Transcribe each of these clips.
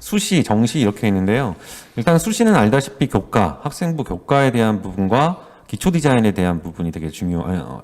수시, 정시 이렇게 있는데요. 일단 수시는 알다시피 교과, 학생부 교과에 대한 부분과 기초 디자인에 대한 부분이 되게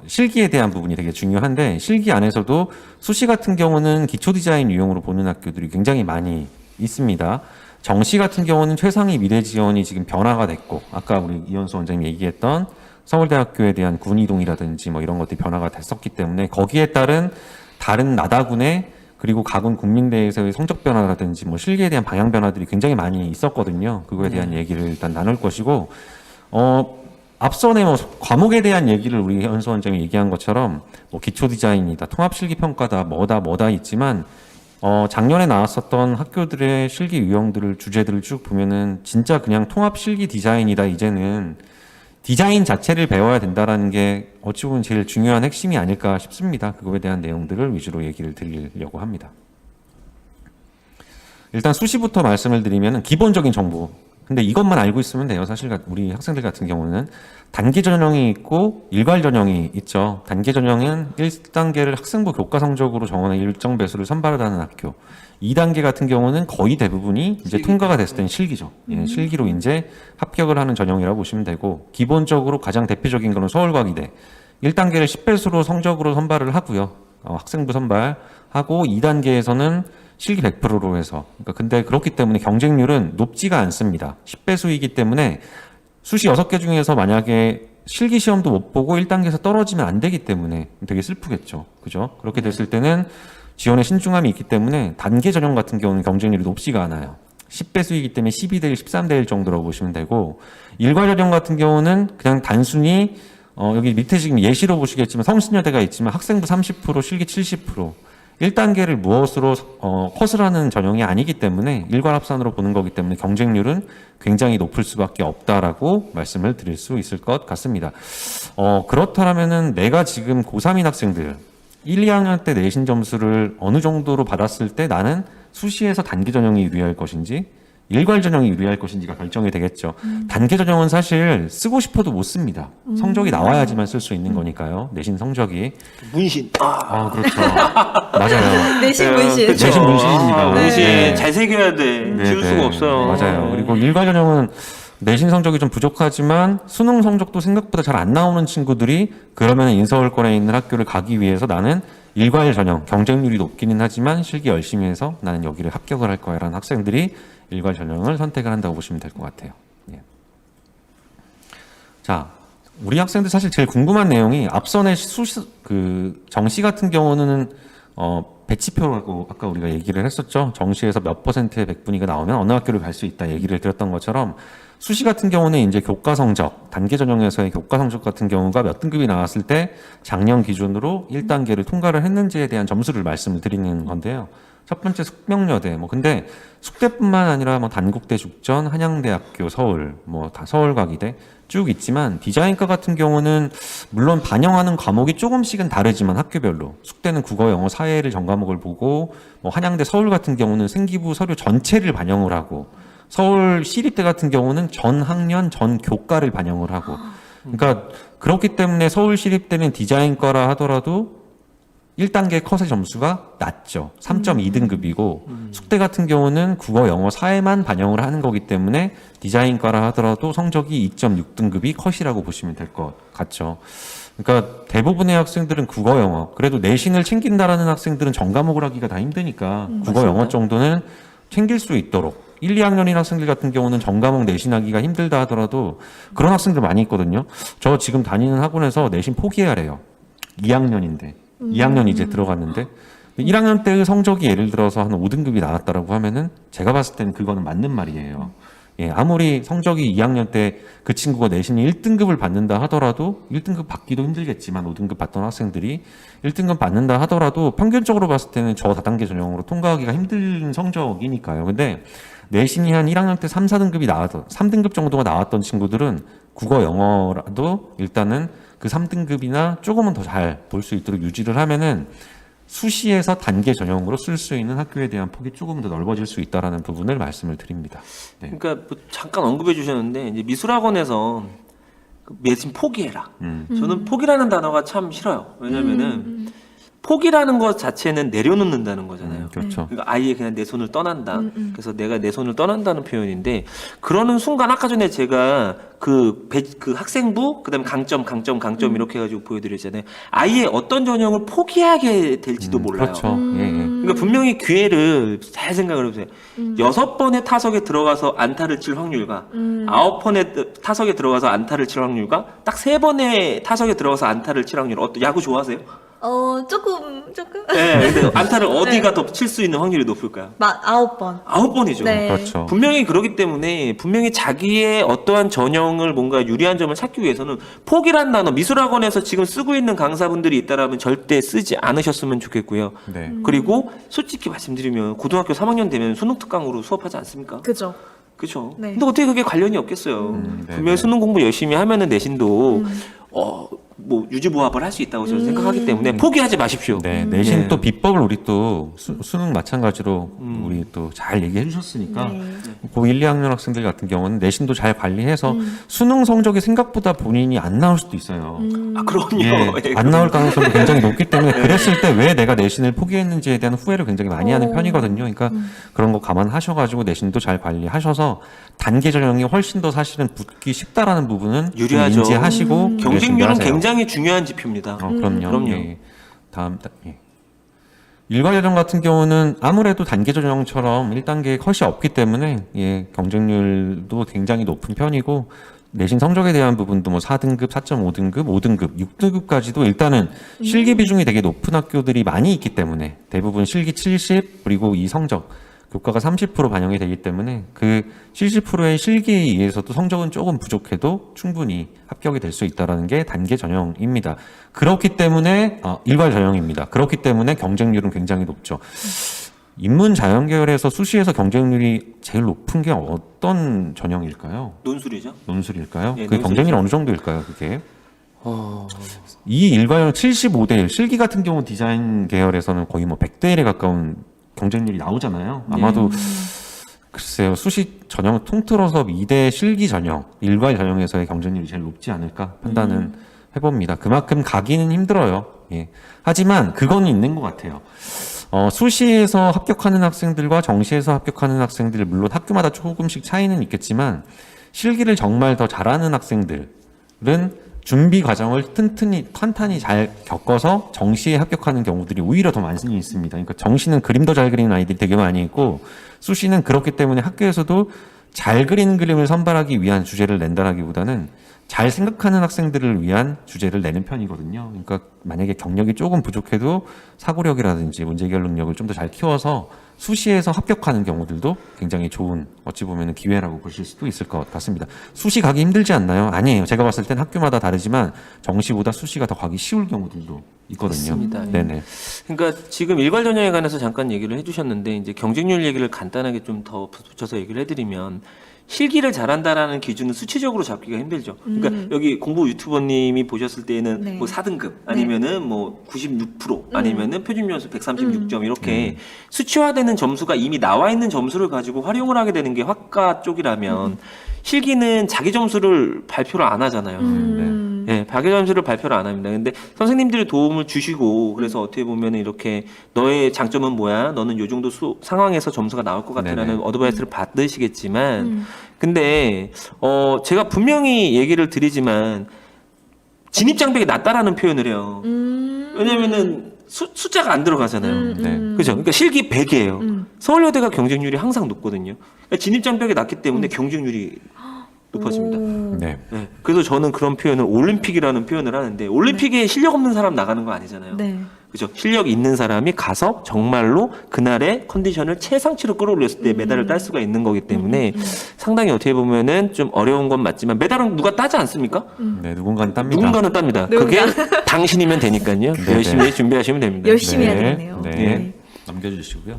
실기에 대한 부분이 되게 중요한데, 실기 안에서도 수시 같은 경우는 기초 디자인 유형으로 보는 학교들이 굉장히 많이 있습니다. 정시 같은 경우는 최상위 미래 지원이 지금 변화가 됐고, 아까 우리 이현수 원장님이 얘기했던 서울대학교에 대한 군이동이라든지 뭐 이런 것들이 변화가 됐었기 때문에 거기에 따른 다른 나다군의 그리고 각군 국민대에서의 성적 변화라든지 뭐 실기에 대한 방향 변화들이 굉장히 많이 있었거든요. 그거에 대한 얘기를 일단 나눌 것이고, 앞선에 뭐 과목에 대한 얘기를 우리 현수 원장이 얘기한 것처럼 뭐 기초 디자인이다, 통합 실기 평가다, 뭐다 있지만 작년에 나왔었던 학교들의 실기 유형들을 주제들을 쭉 보면은 진짜 그냥 통합 실기 디자인이다. 이제는 디자인 자체를 배워야 된다라는 게 어찌 보면 제일 중요한 핵심이 아닐까 싶습니다. 그거에 대한 내용들을 위주로 얘기를 드리려고 합니다. 일단 수시부터 말씀을 드리면 기본적인 정보. 근데 이것만 알고 있으면 돼요. 사실 우리 학생들 같은 경우는 단기 전형이 있고 일괄 전형이 있죠. 단기 전형은 1단계를 학생부 교과 성적으로 정하는 일정 배수를 선발하는 학교. 2단계 같은 경우는 거의 대부분이 이제 통과가 됐을 때는 실기죠. 예, 실기로 이제 합격을 하는 전형이라고 보시면 되고, 기본적으로 가장 대표적인 거는 서울과기대. 1단계를 10배수로 성적으로 선발을 하고요. 학생부 선발하고 2단계에서는 실기 100%로 해서. 그러니까 근데 그렇기 때문에 경쟁률은 높지가 않습니다. 10배수이기 때문에 수시 6개 중에서 만약에 실기 시험도 못 보고 1단계에서 떨어지면 안 되기 때문에 되게 슬프겠죠. 그죠? 그렇게 됐을 때는 지원에 신중함이 있기 때문에 단계 전형 같은 경우는 경쟁률이 높지가 않아요. 10배수이기 때문에 12대 1, 13대 1 정도라고 보시면 되고, 일괄 전형 같은 경우는 그냥 단순히 여기 밑에 지금 예시로 보시겠지만 성신여대가 있지만 학생부 30%, 실기 70%. 1단계를 무엇으로 컷을 하는 전형이 아니기 때문에 일괄 합산으로 보는 거기 때문에 경쟁률은 굉장히 높을 수밖에 없다라고 말씀을 드릴 수 있을 것 같습니다. 그렇다면은 내가 지금 고3인 학생들 1, 2학년 때 내신 점수를 어느 정도로 받았을 때 나는 수시에서 단기 전형이 유리할 것인지 일괄 전형이 유리할 것인지가 결정이 되겠죠. 단계 전형은 사실 쓰고 싶어도 못 씁니다. 성적이 나와야지만 쓸 수 있는 거니까요. 내신 성적이. 문신. 그렇죠. 맞아요. 내신 문신. 그쵸. 내신 문신입니다. 문신 네. 잘 새겨야 돼. 지울 수가 없어요. 맞아요. 그리고 일괄 전형은 내신 성적이 좀 부족하지만 수능 성적도 생각보다 잘 안 나오는 친구들이 그러면 인서울권에 있는 학교를 가기 위해서 나는 일괄 전형, 경쟁률이 높기는 하지만 실기 열심히 해서 나는 여기를 합격을 할 거야 라는 학생들이 일괄 전형을 선택을 한다고 보시면 될 것 같아요. 예. 자, 우리 학생들 사실 제일 궁금한 내용이 앞선의 정시 같은 경우는 배치표라고 아까 우리가 얘기를 했었죠. 정시에서 몇 %의 백분위가 나오면 어느 학교를 갈 수 있다 얘기를 드렸던 것처럼 수시 같은 경우는 이제 교과 성적, 단계 전형에서의 교과 성적 같은 경우가 몇 등급이 나왔을 때 작년 기준으로 1단계를 통과를 했는지에 대한 점수를 말씀을 드리는 건데요. 첫 번째 숙명여대, 근데 숙대뿐만 아니라 단국대 죽전, 한양대학교 서울, 다 서울과기대 쭉 있지만 디자인과 같은 경우는 물론 반영하는 과목이 조금씩은 다르지만 학교별로 숙대는 국어, 영어, 사회를 전 과목을 보고 한양대, 서울 같은 경우는 생기부 서류 전체를 반영을 하고 서울 시립대 같은 경우는 전 학년, 전 교과를 반영을 하고 그러니까 그렇기 때문에 서울 시립대는 디자인과라 하더라도 1단계 컷의 점수가 낮죠. 3.2등급이고 숙대 같은 경우는 국어, 영어, 사회만 반영을 하는 거기 때문에 디자인과라 하더라도 성적이 2.6등급이 컷이라고 보시면 될 것 같죠. 그러니까 대부분의 학생들은 국어, 영어, 그래도 내신을 챙긴다라는 학생들은 전 과목을 하기가 다 힘드니까 국어, 영어 정도는 챙길 수 있도록 1, 2학년인 학생들 같은 경우는 전 과목 내신하기가 힘들다 하더라도 그런 학생들 많이 있거든요. 저 지금 다니는 학원에서 내신 포기하래요. 2학년인데. 2학년 이제 들어갔는데 1학년 때의 성적이 예를 들어서 한 5등급이 나왔다라고 하면은 제가 봤을 때는 그거는 맞는 말이에요. 예, 아무리 성적이 2학년 때 그 친구가 내신이 1등급을 받는다 하더라도 1등급 받기도 힘들겠지만 5등급 받던 학생들이 1등급 받는다 하더라도 평균적으로 봤을 때는 저 다단계 전형으로 통과하기가 힘든 성적이니까요. 근데 내신이 한 1학년 때 3, 4등급이 나왔던 3등급 정도가 나왔던 친구들은 국어, 영어라도 일단은 그 3등급이나 조금은 더 잘 볼 수 있도록 유지를 하면은 수시에서 단계 전형으로 쓸 수 있는 학교에 대한 폭이 조금 더 넓어질 수 있다라는 부분을 말씀을 드립니다. 네. 그러니까 잠깐 언급해 주셨는데 이제 미술학원에서 내신 포기해라. 저는 포기라는 단어가 참 싫어요. 왜냐면은 포기라는 것 자체는 내려놓는다는 거잖아요. 그렇죠. 그러니까 아예 그냥 내 손을 떠난다. 그래서 내가 내 손을 떠난다는 표현인데 그러는 순간 아까 전에 제가 그 학생부 그다음에 강점 이렇게 해가지고 보여드렸잖아요. 아예 어떤 전형을 포기하게 될지도 몰라요. 그렇죠. 예, 예. 그러니까 분명히 기회를 잘 생각을 해보세요. 6번의 타석에 들어가서 안타를 칠 확률과 9번의 타석에 들어가서 안타를 칠 확률과 딱 3번의 타석에 들어가서 안타를 칠 확률. 야구 좋아하세요? 조금. 네, 근데 안타를 어디가 더 칠 수 있는 확률이 높을까요? 9번. 9번이죠. 네. 그렇죠. 분명히 그렇기 때문에 분명히 자기의 어떠한 전형을 뭔가 유리한 점을 찾기 위해서는 포기란 단어 미술학원에서 지금 쓰고 있는 강사분들이 있다라면 절대 쓰지 않으셨으면 좋겠고요. 네. 그리고 솔직히 말씀드리면 고등학교 3학년 되면 수능 특강으로 수업하지 않습니까? 그죠. 그렇죠. 네. 근데 어떻게 그게 관련이 없겠어요. 네, 분명히 네. 수능 공부 열심히 하면은 내신도 뭐 유지보합을 할 수 있다고 저는 생각하기 때문에 포기하지 마십시오. 네, 내신 네. 또 비법을 우리 또 수능 마찬가지로 우리 또 잘 얘기해 주셨으니까 네. 고1, 2학년 학생들 같은 경우는 내신도 잘 관리해서 수능 성적이 생각보다 본인이 안 나올 수도 있어요. 아, 그럼요. 예, 예, 안 나올 가능성이 굉장히 높기 때문에 그랬을 때 왜 내가 내신을 포기했는지에 대한 후회를 굉장히 많이 하는 편이거든요. 그러니까 그런 거 감안하셔가지고 내신도 잘 관리하셔서 단계 전형이 훨씬 더 사실은 붙기 쉽다라는 부분은 좀 유리하죠. 인지하시고 내신 경쟁률은 준비하세요. 굉장히 중요한 지표입니다. 그럼요. 그럼요. 예. 예. 일괄 전형 같은 경우는 아무래도 단계 전형처럼 1단계의 컷이 없기 때문에 예, 경쟁률도 굉장히 높은 편이고 내신 성적에 대한 부분도 뭐 4등급, 4.5등급, 5등급, 6등급까지도 일단은 실기 비중이 되게 높은 학교들이 많이 있기 때문에 대부분 실기 70 그리고 이 성적 교과가 30% 반영이 되기 때문에 그 70%의 실기에 의해서도 성적은 조금 부족해도 충분히 합격이 될 수 있다는 게 단계 전형입니다. 그렇기 때문에 일괄 전형입니다. 그렇기 때문에 경쟁률은 굉장히 높죠. 인문 자연 계열에서 수시에서 경쟁률이 제일 높은 게 어떤 전형일까요? 논술이죠. 논술일까요? 예, 그 논술이죠. 경쟁률 어느 정도일까요? 그게? 이 일괄 75대 1 실기 같은 경우 디자인 계열에서는 거의 뭐 100대 1에 가까운 경쟁률이 나오잖아요. 아마도 글쎄요 수시 전형 통틀어서 미대 실기 전형 일괄 전형에서의 경쟁률이 제일 높지 않을까 판단은 해봅니다. 그만큼 가기는 힘들어요. 예. 하지만 그건 있는 것 같아요. 수시에서 합격하는 학생들과 정시에서 합격하는 학생들 물론 학교마다 조금씩 차이는 있겠지만 실기를 정말 더 잘하는 학생들은 준비 과정을 탄탄히 잘 겪어서 정시에 합격하는 경우들이 오히려 더 많이 있습니다. 그러니까 정시는 그림도 잘 그리는 아이들이 되게 많이 있고 수시는 그렇기 때문에 학교에서도 잘 그리는 그림을 선발하기 위한 주제를 낸다라기보다는 잘 생각하는 학생들을 위한 주제를 내는 편이거든요. 그러니까 만약에 경력이 조금 부족해도 사고력이라든지 문제 해결 능력을 좀 더 잘 키워서 수시에서 합격하는 경우들도 굉장히 좋은 어찌 보면 기회라고 보실 수도 있을 것 같습니다. 수시 가기 힘들지 않나요? 아니에요. 제가 봤을 땐 학교마다 다르지만 정시보다 수시가 더 가기 쉬울 경우들도 있거든요. 맞습니다. 네네. 그러니까 지금 일괄 전형에 관해서 잠깐 얘기를 해주셨는데 이제 경쟁률 얘기를 간단하게 좀 더 붙여서 얘기를 해드리면 실기를 잘한다라는 기준은 수치적으로 잡기가 힘들죠. 그러니까 여기 공부 유튜버님이 보셨을 때는 네. 뭐 4등급 아니면은 뭐 96% 아니면은 표준 점수 136점 이렇게 수치화되는 점수가 이미 나와 있는 점수를 가지고 활용을 하게 되는 게 학과 쪽이라면 실기는 자기 점수를 발표를 안 하잖아요. 예, 자기 점수를 발표를 안 합니다. 근데 선생님들이 도움을 주시고 그래서 어떻게 보면 이렇게 너의 장점은 뭐야? 너는 요 정도 상황에서 점수가 나올 것 같아라는 네네. 어드바이스를 받으시겠지만 근데 제가 분명히 얘기를 드리지만 진입장벽이 낮다라는 표현을 해요. 왜냐면은 숫자가 안 들어가잖아요. 네. 그죠? 그러니까 실기 100이에요. 서울여대가 경쟁률이 항상 높거든요. 그러니까 진입장벽이 낮기 때문에 경쟁률이 높아집니다. 네. 네. 그래서 저는 그런 표현을 올림픽이라는 표현을 하는데 올림픽에 실력 없는 사람 나가는 거 아니잖아요. 네. 그죠? 실력 있는 사람이 가서 정말로 그날의 컨디션을 최상치로 끌어올렸을 때 메달을 딸 수가 있는 거기 때문에 상당히 어떻게 보면은 좀 어려운 건 맞지만 메달은 누가 따지 않습니까? 네, 누군가는 땁니다. 누군가는 땁니다. 그게 당신이면 되니까요. 네, 열심히 준비하시면 됩니다. 열심히 해야 되겠네요. 네. 네. 넘겨주시고요.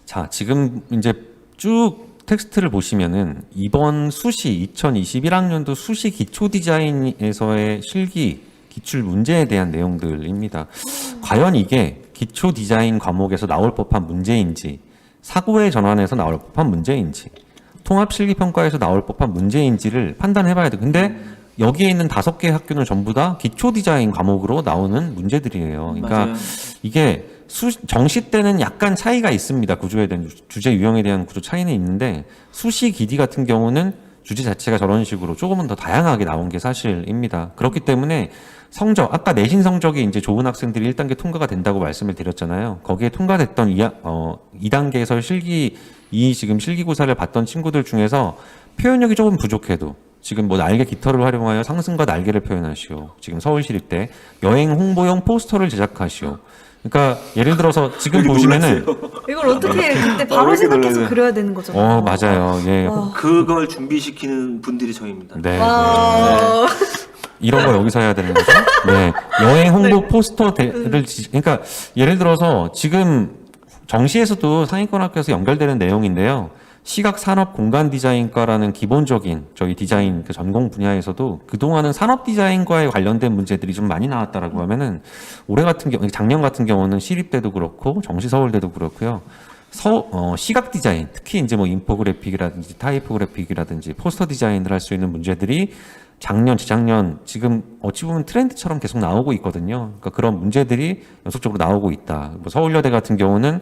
자, 지금 이제 쭉 텍스트를 보시면은 이번 수시 2021학년도 수시 기초 디자인에서의 실기 기출 문제에 대한 내용들입니다. 과연 이게 기초 디자인 과목에서 나올 법한 문제인지, 사고의 전환에서 나올 법한 문제인지, 통합 실기 평가에서 나올 법한 문제인지를 판단해 봐야 돼. 근데 여기에 있는 5개 학교는 전부 다 기초 디자인 과목으로 나오는 문제들이에요. 그러니까 맞아요. 이게 정시 때는 약간 차이가 있습니다. 구조에 대한 주제 유형에 대한 구조 차이는 있는데 수시 기디 같은 경우는 주제 자체가 저런 식으로 조금은 더 다양하게 나온 게 사실입니다. 그렇기 때문에 성적, 아까 내신 성적이 이제 좋은 학생들이 1단계 통과가 된다고 말씀을 드렸잖아요. 거기에 통과됐던 2단계에서 지금 실기고사를 봤던 친구들 중에서 표현력이 조금 부족해도 지금 뭐 날개 깃털을 활용하여 상승과 날개를 표현하시오. 지금 서울시립대 여행 홍보용 포스터를 제작하시오. 그러니까 예를 들어서 지금 보시면은 이걸 어떻게 근데 왜 바로 이렇게 생각해서 놀라세요? 그려야 되는 거잖아요. 맞아요. 예. 와. 그걸 준비시키는 분들이 저입니다. 네. 와. 이런 거 여기서 해야 되는 거죠? 네. 여행 홍보 포스터를 그러니까 예를 들어서 지금 정시에서도 상위권 학교에서 연결되는 내용인데요. 시각 산업 공간 디자인과라는 기본적인 저희 디자인 그 전공 분야에서도 그동안은 산업 디자인과에 관련된 문제들이 좀 많이 나왔다라고 하면은 올해 같은 경우, 작년 같은 경우는 시립대도 그렇고 정시 서울대도 그렇고요. 시각 디자인, 특히 이제 뭐 인포그래픽이라든지 타이포그래픽이라든지 포스터 디자인을 할 수 있는 문제들이 작년, 재작년, 지금 어찌 보면 트렌드처럼 계속 나오고 있거든요. 그러니까 그런 문제들이 연속적으로 나오고 있다. 뭐 서울여대 같은 경우는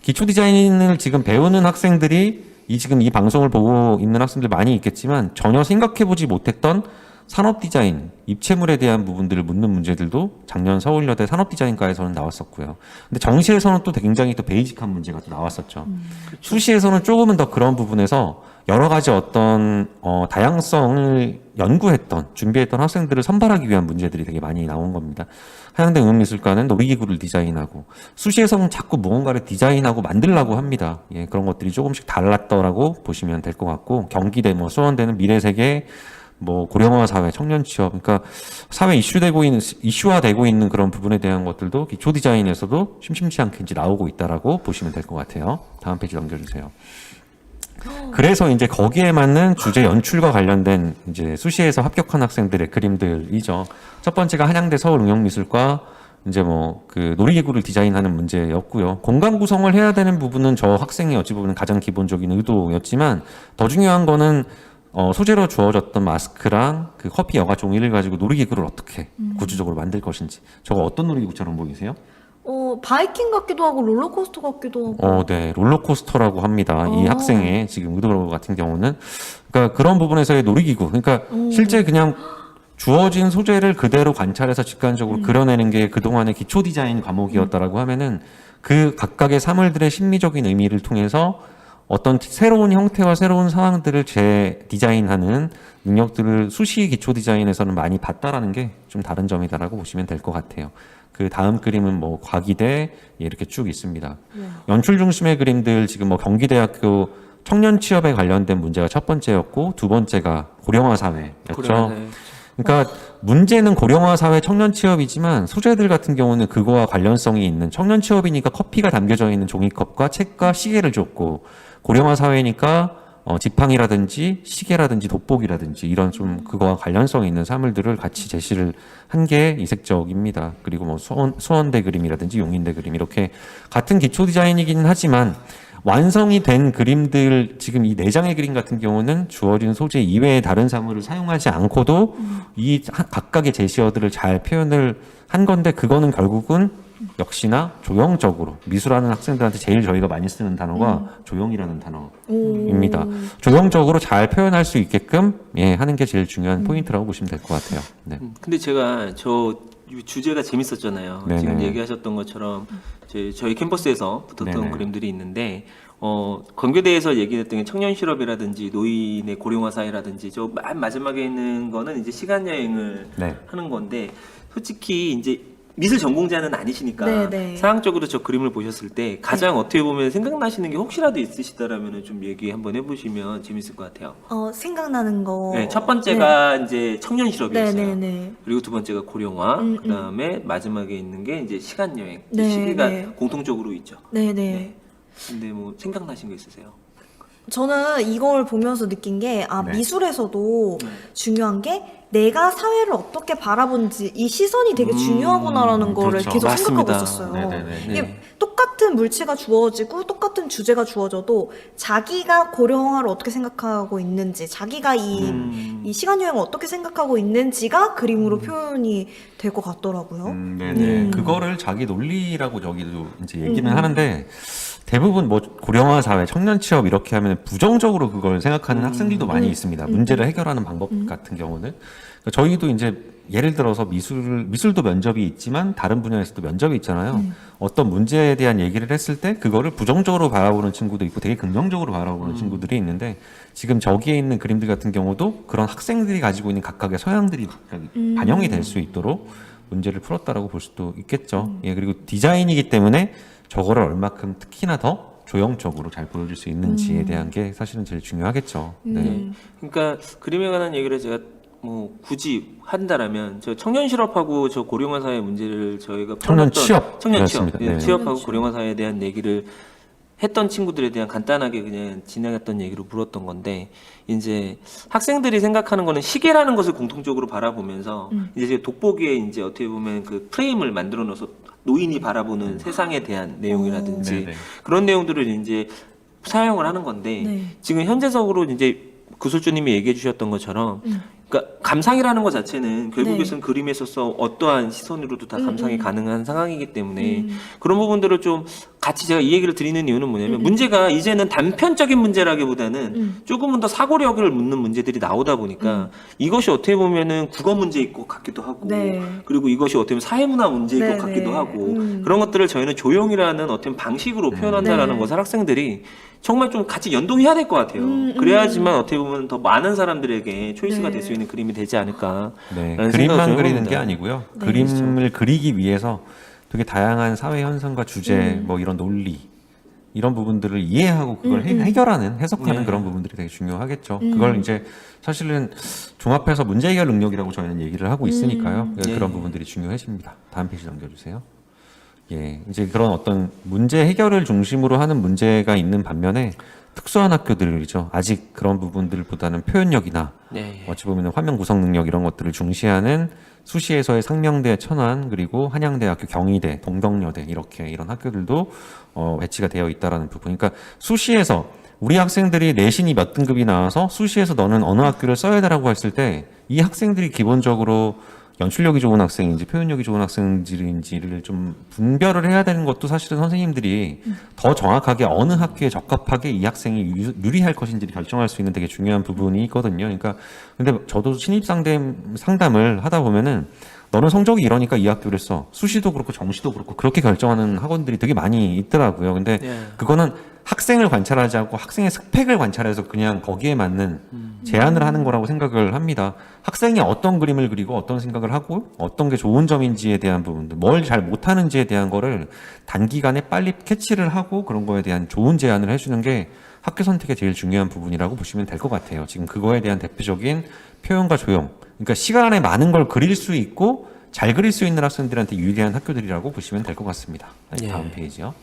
기초 디자인을 지금 배우는 학생들이 지금 이 방송을 보고 있는 학생들 많이 있겠지만 전혀 생각해보지 못했던 산업 디자인, 입체물에 대한 부분들을 묻는 문제들도 작년 서울여대 산업 디자인과에서는 나왔었고요. 근데 정시에서는 또 굉장히 또 베이직한 문제가 또 나왔었죠. 수시에서는 조금은 더 그런 부분에서 여러 가지 어떤 다양성을 연구했던, 준비했던 학생들을 선발하기 위한 문제들이 되게 많이 나온 겁니다. 한양대 응용미술과는 놀이기구를 디자인하고 수시에서는 자꾸 무언가를 디자인하고 만들려고 합니다. 예, 그런 것들이 조금씩 달랐더라고 보시면 될 것 같고 경기대, 뭐 수원대는 미래세계, 뭐 고령화 사회, 청년 취업, 그러니까 사회 이슈화되고 있는 그런 부분에 대한 것들도 기초 디자인에서도 심심치 않게 이제 나오고 있다라고 보시면 될 것 같아요. 다음 페이지 넘겨주세요. 그래서 이제 거기에 맞는 주제 연출과 관련된 이제 수시에서 합격한 학생들의 그림들이죠. 첫 번째가 한양대 서울응용미술과 이제 뭐 그 놀이기구를 디자인하는 문제였고요. 공간 구성을 해야 되는 부분은 저 학생이 어찌 보면 가장 기본적인 의도였지만 더 중요한 거는 소재로 주어졌던 마스크랑 그 커피 여과 종이를 가지고 놀이기구를 어떻게 구조적으로 만들 것인지. 저거 어떤 놀이기구처럼 보이세요? 바이킹 같기도 하고 롤러코스터 같기도 하고. 네, 롤러코스터라고 합니다. 이 학생의 지금 의도 같은 경우는 그러니까 그런 부분에서의 놀이기구. 그러니까 실제 그냥 주어진 소재를 그대로 관찰해서 직관적으로 그려내는 게 그동안의 기초 디자인 과목이었다라고 하면은 그 각각의 사물들의 심미적인 의미를 통해서 어떤 새로운 형태와 새로운 상황들을 재디자인하는 능력들을 수시 기초 디자인에서는 많이 봤다라는 게 좀 다른 점이다라고 보시면 될 것 같아요. 그 다음 그림은 뭐 과기대 이렇게 쭉 있습니다. 연출 중심의 그림들 지금 뭐 경기대학교 청년 취업에 관련된 문제가 첫 번째였고 두 번째가 고령화 사회였죠. 그러니까 문제는 고령화 사회 청년 취업이지만 소재들 같은 경우는 그거와 관련성이 있는 청년 취업이니까 커피가 담겨져 있는 종이컵과 책과 시계를 줬고 고령화 사회니까 지팡이라든지 시계라든지 돋보기라든지 이런 좀 그거와 관련성이 있는 사물들을 같이 제시를 한 게 이색적입니다. 그리고 뭐 수원대 그림이라든지 용인대 그림 이렇게 같은 기초 디자인이기는 하지만 완성이 된 그림들 지금 이 4장의 그림 같은 경우는 주어진 소재 이외의 다른 사물을 사용하지 않고도 이 각각의 제시어들을 잘 표현을 한 건데 그거는 결국은 역시나 조형적으로 미술하는 학생들한테 제일 저희가 많이 쓰는 단어가 조형이라는 단어입니다. 조형적으로 잘 표현할 수 있게끔 하는 게 제일 중요한 포인트라고 보시면 될 것 같아요. 네. 근데 제가 주제가 재밌었잖아요. 네네. 지금 얘기하셨던 것처럼 저희 캠퍼스에서 붙었던 네네. 그림들이 있는데 건교대에서 얘기했던 게 청년 실업이라든지 노인의 고령화 사회라든지 저 맨 마지막에 있는 거는 이제 시간 여행을 네. 하는 건데 솔직히 이제 미술 전공자는 아니시니까 네네. 사항적으로 저 그림을 보셨을 때 가장 어떻게 보면 생각나시는 게 혹시라도 있으시다라면 좀 얘기 한번 해보시면 재밌을 것 같아요. 생각나는 거. 네, 첫 번째가 이제 청년 실업이었어요. 네네네. 그리고 두 번째가 고령화, 그다음에 마지막에 있는 게 이제 시간 여행. 이 네, 시기가 네. 공통적으로 있죠. 네네. 네. 근데 뭐 생각나신 거 있으세요? 저는 이걸 보면서 느낀 게, 네. 미술에서도 중요한 게 내가 사회를 어떻게 바라보는지 이 시선이 되게 중요하구나라는 거를 그렇죠. 계속 맞습니다. 생각하고 있었어요. 네네네. 이게 똑같은 물체가 주어지고 똑같은 주제가 주어져도 자기가 고령화를 어떻게 생각하고 있는지, 자기가 이 시간 여행을 어떻게 생각하고 있는지가 그림으로 표현이 될 것 같더라고요. 네네. 그거를 자기 논리라고 저기도 이제 얘기는 하는데 대부분 뭐 고령화 사회, 청년 취업 이렇게 하면 부정적으로 그걸 생각하는 학생들도 많이 있습니다. 문제를 해결하는 방법 같은 경우는. 그러니까 저희도 이제 예를 들어서 미술도 면접이 있지만 다른 분야에서도 면접이 있잖아요. 어떤 문제에 대한 얘기를 했을 때 그거를 부정적으로 바라보는 친구도 있고 되게 긍정적으로 바라보는 친구들이 있는데 지금 저기에 있는 그림들 같은 경우도 그런 학생들이 가지고 있는 각각의 서양들이 반영이 될 수 있도록 문제를 풀었다라고 볼 수도 있겠죠. 예, 그리고 디자인이기 때문에 저거를 얼마큼 특히나 더 조형적으로 잘 보여줄 수 있는지에 대한 게 사실은 제일 중요하겠죠. 네. 그러니까 그림에 관한 얘기를 제가 뭐 굳이 한다라면 저 청년 실업하고 저 고령화 사회 문제를 저희가 청년 풀었던 취업 청년 취업, 그렇습니다. 네. 취업하고 고령화 사회에 대한 얘기를 했던 친구들에 대한 간단하게 그냥 진행했던 얘기로 물었던 건데 이제 학생들이 생각하는 거는 시계라는 것을 공통적으로 바라보면서 이제 돋보기에 이제 어떻게 보면 그 프레임을 만들어 놓아서 노인이 바라보는 세상에 대한 내용이라든지 네네. 그런 내용들을 이제 사용을 하는 건데 네. 지금 현재적으로 이제 구술주님이 얘기해 주셨던 것처럼 그러니까 감상이라는 것 자체는 결국에는 그림에 있어서 어떠한 시선으로도 다 감상이 가능한 상황이기 때문에 그런 부분들을 좀 같이 제가 이 얘기를 드리는 이유는 뭐냐면 문제가 이제는 단편적인 문제라기보다는 조금은 더 사고력을 묻는 문제들이 나오다 보니까 이것이 어떻게 보면은 국어 문제일 것 같기도 하고 네. 그리고 이것이 어떻게 보면 사회문화 문제일 네, 것 같기도 네. 하고 그런 것들을 저희는 조형이라는 어떤 방식으로 표현한다라는 네. 것을 학생들이 정말 좀 같이 연동해야 될 것 같아요. 그래야지만 어떻게 보면 더 많은 사람들에게 초이스가 네. 될 수 있는 그림이 되지 않을까. 네, 라는 생각을 그림만 좀 그리는 해봅니다. 게 아니고요. 네. 그림을 그리기 위해서 되게 다양한 사회 현상과 주제, 뭐 이런 논리 이런 부분들을 이해하고 그걸 해결하는, 해석하는 네. 그런 부분들이 되게 중요하겠죠. 그걸 이제 사실은 종합해서 문제 해결 능력이라고 저희는 얘기를 하고 있으니까요. 네. 그런 부분들이 중요해집니다. 다음 페이지 넘겨주세요. 예, 이제 그런 어떤 문제 해결을 중심으로 하는 문제가 있는 반면에 특수한 학교들이죠. 아직 그런 부분들보다는 표현력이나 네. 어찌 보면 화면 구성 능력 이런 것들을 중시하는 수시에서의 상명대, 천안 그리고 한양대학교, 경희대, 동덕여대 이렇게 이런 학교들도 배치가 되어 있다라는 부분. 그러니까 수시에서 우리 학생들이 내신이 몇 등급이 나와서 수시에서 너는 어느 학교를 써야 되라고 했을 때 이 학생들이 기본적으로 연출력이 좋은 학생인지 표현력이 좋은 학생인지를 좀 분별을 해야 되는 것도 사실은 선생님들이 더 정확하게 어느 학교에 적합하게 이 학생이 유리할 것인지를 결정할 수 있는 되게 중요한 부분이 있거든요. 그러니까 근데 저도 신입 상담을 하다 보면은 너는 성적이 이러니까 이 학교를 써. 수시도 그렇고 정시도 그렇고 그렇게 결정하는 학원들이 되게 많이 있더라고요. 근데 그거는 학생을 관찰하지 않고 학생의 스펙을 관찰해서 그냥 거기에 맞는 제안을 하는 거라고 생각을 합니다. 학생이 어떤 그림을 그리고 어떤 생각을 하고 어떤 게 좋은 점인지에 대한 부분들, 뭘 잘 못하는지에 대한 거를 단기간에 빨리 캐치를 하고 그런 거에 대한 좋은 제안을 해주는 게 학교 선택의 제일 중요한 부분이라고 보시면 될 것 같아요. 지금 그거에 대한 대표적인 표현과 조형. 그러니까 시간 안에 많은 걸 그릴 수 있고 잘 그릴 수 있는 학생들한테 유리한 학교들이라고 보시면 될 것 같습니다. 다음 페이지요.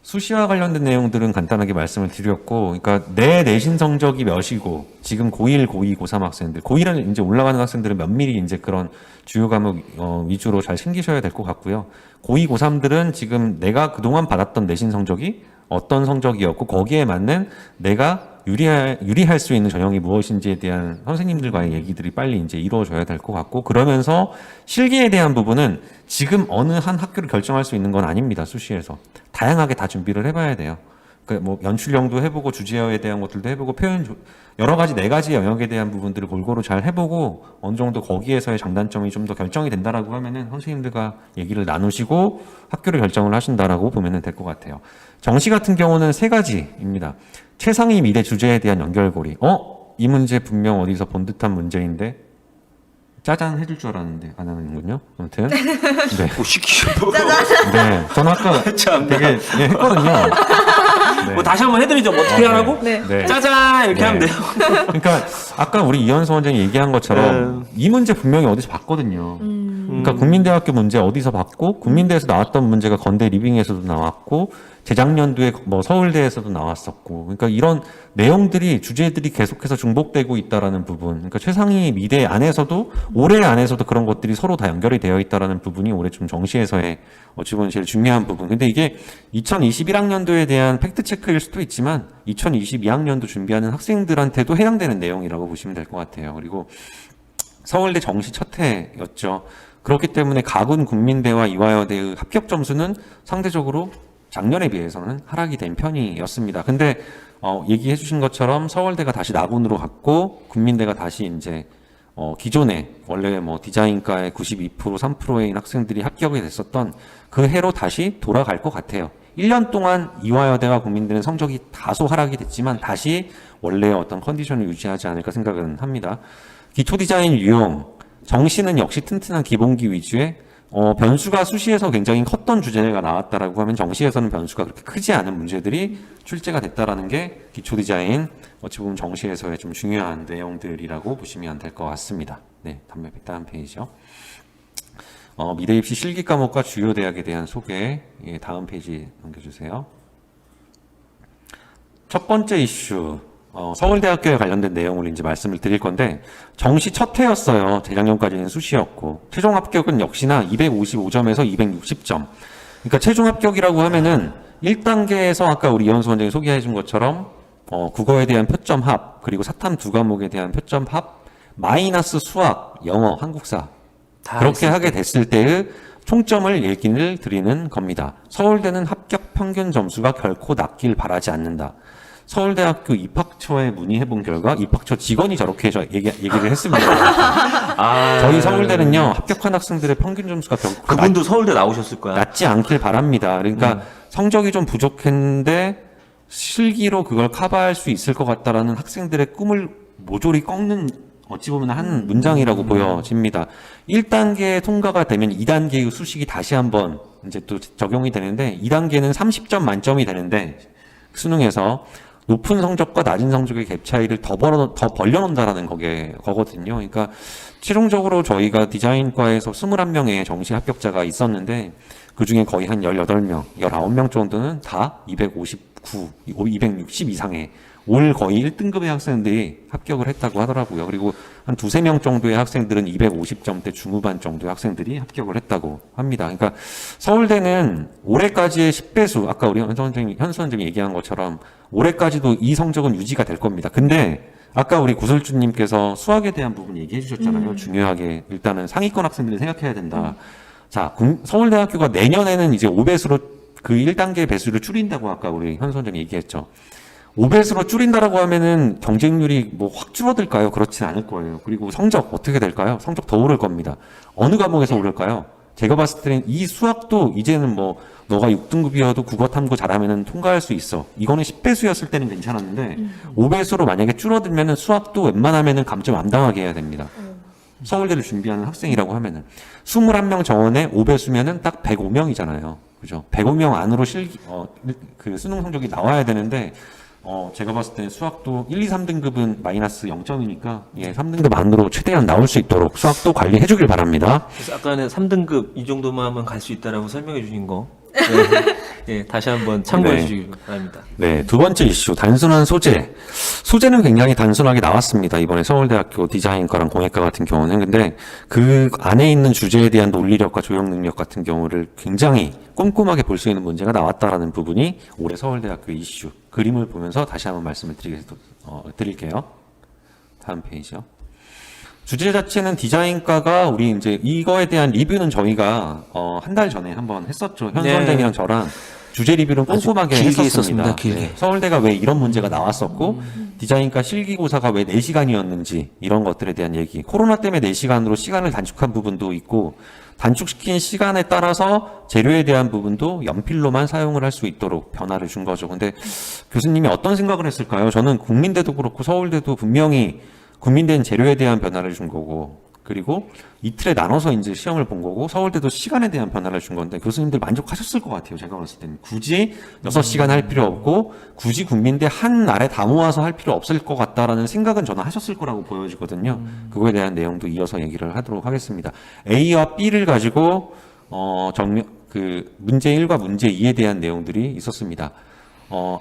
수시와 관련된 내용들은 간단하게 말씀을 드렸고, 그러니까 내 내신 성적이 몇이고, 지금 고1, 고2, 고3 학생들, 고1은 이제 올라가는 학생들은 면밀히 이제 그런 주요 과목 위주로 잘 챙기셔야 될 것 같고요. 고2, 고3들은 지금 내가 그동안 받았던 내신 성적이 어떤 성적이었고, 거기에 맞는 내가 유리할 수 있는 전형이 무엇인지에 대한 선생님들과의 얘기들이 빨리 이제 이루어져야 될 것 같고, 그러면서 실기에 대한 부분은 지금 어느 한 학교를 결정할 수 있는 건 아닙니다. 수시에서. 다양하게 다 준비를 해봐야 돼요. 그 뭐 연출형도 해보고 주제어에 대한 것들도 해보고 여러 가지 4가지 영역에 대한 부분들을 골고루 잘 해보고 어느 정도 거기에서의 장단점이 좀 더 결정이 된다라고 하면은 선생님들과 얘기를 나누시고 학교를 결정을 하신다라고 보면은 될 것 같아요. 정시 같은 경우는 3가지입니다. 최상위 미래 주제에 대한 연결고리. 이 문제 분명 어디서 본 듯한 문제인데 짜잔 해줄 줄 알았는데 안 하는군요. 아무튼 네. 뭐 시키고 네, 저는 아까 되게 했거든요. 네. 뭐 다시 한번 해드리죠. 뭐 어떻게 하라고? 네. 네. 짜잔 이렇게 네. 하면 돼요. 그러니까 아까 우리 이현수 원장이 얘기한 것처럼 이 문제 분명히 어디서 봤거든요. 그러니까 국민대학교 문제 어디서 봤고 국민대에서 나왔던 문제가 건대 리빙에서도 나왔고 재작년도에 뭐 서울대에서도 나왔었고 그러니까 이런 내용들이 주제들이 계속해서 중복되고 있다라는 부분 그러니까 최상위 미대 안에서도 올해 안에서도 그런 것들이 서로 다 연결이 되어 있다라는 부분이 올해 좀 정시에서의 어찌 보면 제일 중요한 부분 근데 이게 2021학년도에 대한 팩트체크일 수도 있지만 2022학년도 준비하는 학생들한테도 해당되는 내용이라고 보시면 될 것 같아요. 그리고 서울대 정시 첫 해였죠. 그렇기 때문에 가군 국민대와 이화여대의 합격 점수는 상대적으로 작년에 비해서는 하락이 된 편이었습니다. 근데 얘기해 주신 것처럼 서울대가 다시 나군으로 갔고 국민대가 다시 이제 기존에 원래 뭐 디자인과의 92% 3%인 학생들이 합격이 됐었던 그 해로 다시 돌아갈 것 같아요. 1년 동안 이화여대와 국민대는 성적이 다소 하락이 됐지만 다시 원래의 어떤 컨디션을 유지하지 않을까 생각은 합니다. 기초 디자인 유형, 정시는 역시 튼튼한 기본기 위주의 변수가 수시에서 굉장히 컸던 주제가 나왔다라고 하면 정시에서는 변수가 그렇게 크지 않은 문제들이 출제가 됐다라는 게 기초 디자인 어찌 보면 정시에서의 좀 중요한 내용들이라고 보시면 될 것 같습니다. 네, 다음 페이지요. 미래 입시 실기 과목과 주요 대학에 대한 소개. 예, 다음 페이지 넘겨주세요. 첫 번째 이슈. 서울대학교에 관련된 내용을 이제 말씀을 드릴 건데, 정시 첫 해였어요. 재작년까지는 수시였고, 최종 합격은 역시나 255점에서 260점. 그러니까 최종 합격이라고 하면은 1단계에서 아까 우리 이현수 원장이 소개해 준 것처럼, 국어에 대한 표점 합, 그리고 사탐 두 과목에 대한 표점 합, 마이너스 수학, 영어, 한국사. 그렇게 하게 됐을 때의 총점을 얘기를 드리는 겁니다. 서울대는 합격 평균 점수가 결코 낮길 바라지 않는다. 서울대학교 입학처에 문의해본 결과 입학처 직원이 저렇게 얘기를 했습니다. 저희 서울대는요 합격한 학생들의 평균 점수가 결코 그분도 서울대 나오셨을 거야. 낮지 않길 바랍니다. 그러니까 성적이 좀 부족했는데 실기로 그걸 커버할 수 있을 것 같다라는 학생들의 꿈을 모조리 꺾는 어찌 보면 한 문장이라고 보여집니다. 1단계 통과가 되면 2단계의 수식이 다시 한번 이제 또 적용이 되는데 2단계는 30점 만점이 되는데 수능에서 높은 성적과 낮은 성적의 갭 차이를 더 벌려놓는다라는 거거든요. 그러니까 최종적으로 저희가 디자인과에서 21명의 정시 합격자가 있었는데 그 중에 거의 한 18명, 19명 정도는 다 259, 260 이상의 올 거의 1등급의 학생들이 합격을 했다고 하더라고요. 그리고 한 2~3명 정도의 학생들은 250점대 중후반 정도의 학생들이 합격을 했다고 합니다. 그러니까 서울대는 올해까지의 10배수, 아까 우리 현수 원장님이 얘기한 것처럼 올해까지도 이 성적은 유지가 될 겁니다. 근데 아까 우리 구설주님께서 수학에 대한 부분 얘기해 주셨잖아요. 중요하게 일단은 상위권 학생들이 생각해야 된다. 자, 서울대학교가 내년에는 이제 5배수로 그 1단계 배수를 줄인다고 아까 우리 현수 원장님이 얘기했죠. 5배수로 줄인다라고 하면은 경쟁률이 뭐 확 줄어들까요? 그렇진 않을 거예요. 그리고 성적 어떻게 될까요? 성적 더 오를 겁니다. 어느 과목에서 오를까요? 제가 봤을 때는 이 수학도 이제는 뭐 너가 6등급이어도 국어 탐구 잘하면은 통과할 수 있어. 이거는 10배수였을 때는 괜찮았는데 5배수로 만약에 줄어들면은 수학도 웬만하면은 감점 안 당하게 해야 됩니다. 서울대를 준비하는 학생이라고 하면은 21명 정원에 5배수면은 딱 105명이잖아요. 그죠? 105명 안으로 그 수능 성적이 나와야 되는데 제가 봤을 때 수학도 1, 2, 3등급은 마이너스 0점이니까 예, 3등급 안으로 최대한 나올 수 있도록 수학도 관리해 주길 바랍니다. 그래서 아까는 3등급 이 정도만 하면 갈 수 있다라고 설명해 주신 거. 네, 다시 한번 참고해 주시기 바랍니다. 네, 두 번째 이슈, 단순한 소재. 소재는 굉장히 단순하게 나왔습니다. 이번에 서울대학교 디자인과랑 공예과 같은 경우는. 근데 그 안에 있는 주제에 대한 논리력과 조형 능력 같은 경우를 굉장히 꼼꼼하게 볼 수 있는 문제가 나왔다라는 부분이 올해 서울대학교 이슈. 그림을 보면서 다시 한번 말씀을 드릴게요. 다음 페이지요. 주제 자체는 디자인과가 우리 이제 이거에 대한 리뷰는 저희가 한 달 전에 한번 했었죠. 현수 원장이랑 저랑 주제 리뷰를 꼼꼼하게 길게 했었습니다. 길게. 네. 서울대가 왜 이런 문제가 나왔었고 디자인과 실기고사가 왜 4시간이었는지 이런 것들에 대한 얘기. 코로나 때문에 4시간으로 시간을 단축한 부분도 있고 단축시킨 시간에 따라서 재료에 대한 부분도 연필로만 사용을 할 수 있도록 변화를 준 거죠. 근데 교수님이 어떤 생각을 했을까요? 저는 국민대도 그렇고 서울대도 분명히 국민대는 재료에 대한 변화를 준 거고 그리고 이틀에 나눠서 이제 시험을 본 거고 서울대도 시간에 대한 변화를 준 건데 교수님들 만족하셨을 것 같아요. 제가 봤을 때는 굳이 6시간 할 필요 없고 굳이 국민대 한 날에 다 모아서 할 필요 없을 것 같다라는 생각은 저는 하셨을 거라고 보여지거든요. 그거에 대한 내용도 이어서 얘기를 하도록 하겠습니다. A와 B를 가지고 문제 1과 문제 2에 대한 내용들이 있었습니다.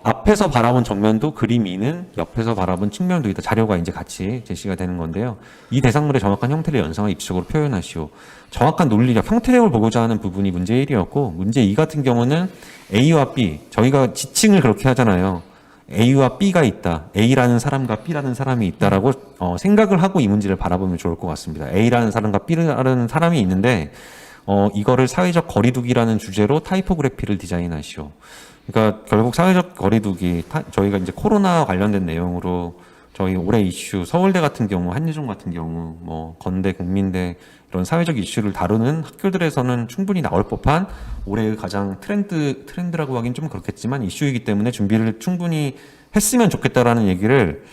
앞에서 바라본 정면도 그림 2는 옆에서 바라본 측면도 있다. 자료가 이제 같이 제시가 되는 건데요. 이 대상물의 정확한 형태를 연상을 입시적으로 표현하시오. 정확한 논리력, 형태력을 보고자 하는 부분이 문제 1이었고, 문제 2 같은 경우는 A와 B, 저희가 지칭을 그렇게 하잖아요. A와 B가 있다. A라는 사람과 B라는 사람이 있다라고 생각을 하고 이 문제를 바라보면 좋을 것 같습니다. A라는 사람과 B라는 사람이 있는데, 이거를 사회적 거리두기라는 주제로 타이포그래피를 디자인하시오. 그러니까 결국 사회적 거리두기, 저희가 이제 코로나 관련된 내용으로 저희 올해 이슈 서울대 같은 경우, 한예종 같은 경우, 뭐 건대, 국민대 이런 사회적 이슈를 다루는 학교들에서는 충분히 나올 법한 올해의 가장 트렌드라고 하긴 좀 그렇겠지만 이슈이기 때문에 준비를 충분히 했으면 좋겠다라는 얘기를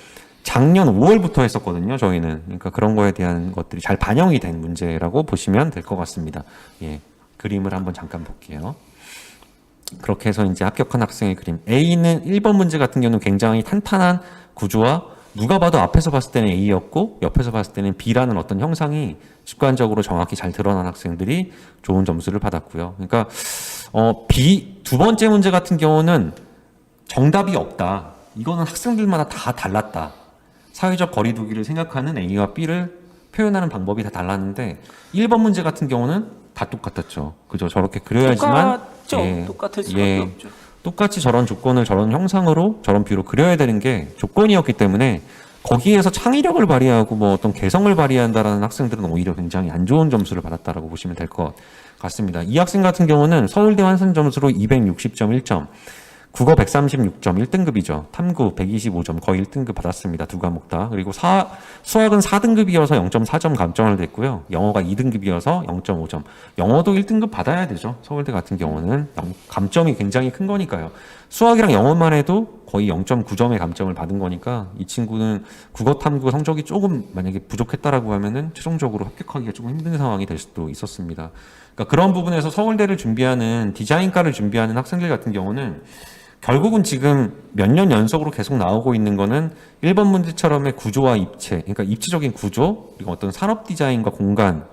작년 5월부터 했었거든요, 저희는. 그러니까 그런 거에 대한 것들이 잘 반영이 된 문제라고 보시면 될 것 같습니다. 예. 그림을 한번 잠깐 볼게요. 그렇게 해서 이제 합격한 학생의 그림. A는 1번 문제 같은 경우는 굉장히 탄탄한 구조와 누가 봐도 앞에서 봤을 때는 A였고 옆에서 봤을 때는 B라는 어떤 형상이 직관적으로 정확히 잘 드러난 학생들이 좋은 점수를 받았고요. 그러니까 B 두 번째 문제 같은 경우는 정답이 없다. 이거는 학생들마다 다 달랐다. 사회적 거리두기를 생각하는 A와 B를 표현하는 방법이 다 달랐는데 1번 문제 같은 경우는 다 똑같았죠. 그죠? 저렇게 그려야지만 똑같죠. 똑같을 수밖에 없죠. 똑같이 저런 조건을 저런 형상으로 저런 뷰로 그려야 되는 게 조건이었기 때문에 거기에서 창의력을 발휘하고 뭐 어떤 개성을 발휘한다라는 학생들은 오히려 굉장히 안 좋은 점수를 받았다라고 보시면 될 것 같습니다. 이 학생 같은 경우는 서울대 환산 점수로 260.1점, 국어 136점 1등급이죠. 탐구 125점 거의 1등급 받았습니다. 두 과목 다. 그리고 수학은 4등급이어서 0.4점 감점을 됐고요. 영어가 2등급이어서 0.5점. 영어도 1등급 받아야 되죠. 서울대 같은 경우는 감점이 굉장히 큰 거니까요. 수학이랑 영어만 해도 거의 0.9점의 감점을 받은 거니까 이 친구는 국어 탐구 성적이 조금 만약에 부족했다라고 하면은 최종적으로 합격하기가 조금 힘든 상황이 될 수도 있었습니다. 그러니까 그런 부분에서 서울대를 준비하는 디자인과를 준비하는 학생들 같은 경우는 결국은 지금 몇 년 연속으로 계속 나오고 있는 거는 1번 문제처럼의 구조와 입체, 그러니까 입체적인 구조, 그리고 어떤 산업 디자인과 공간,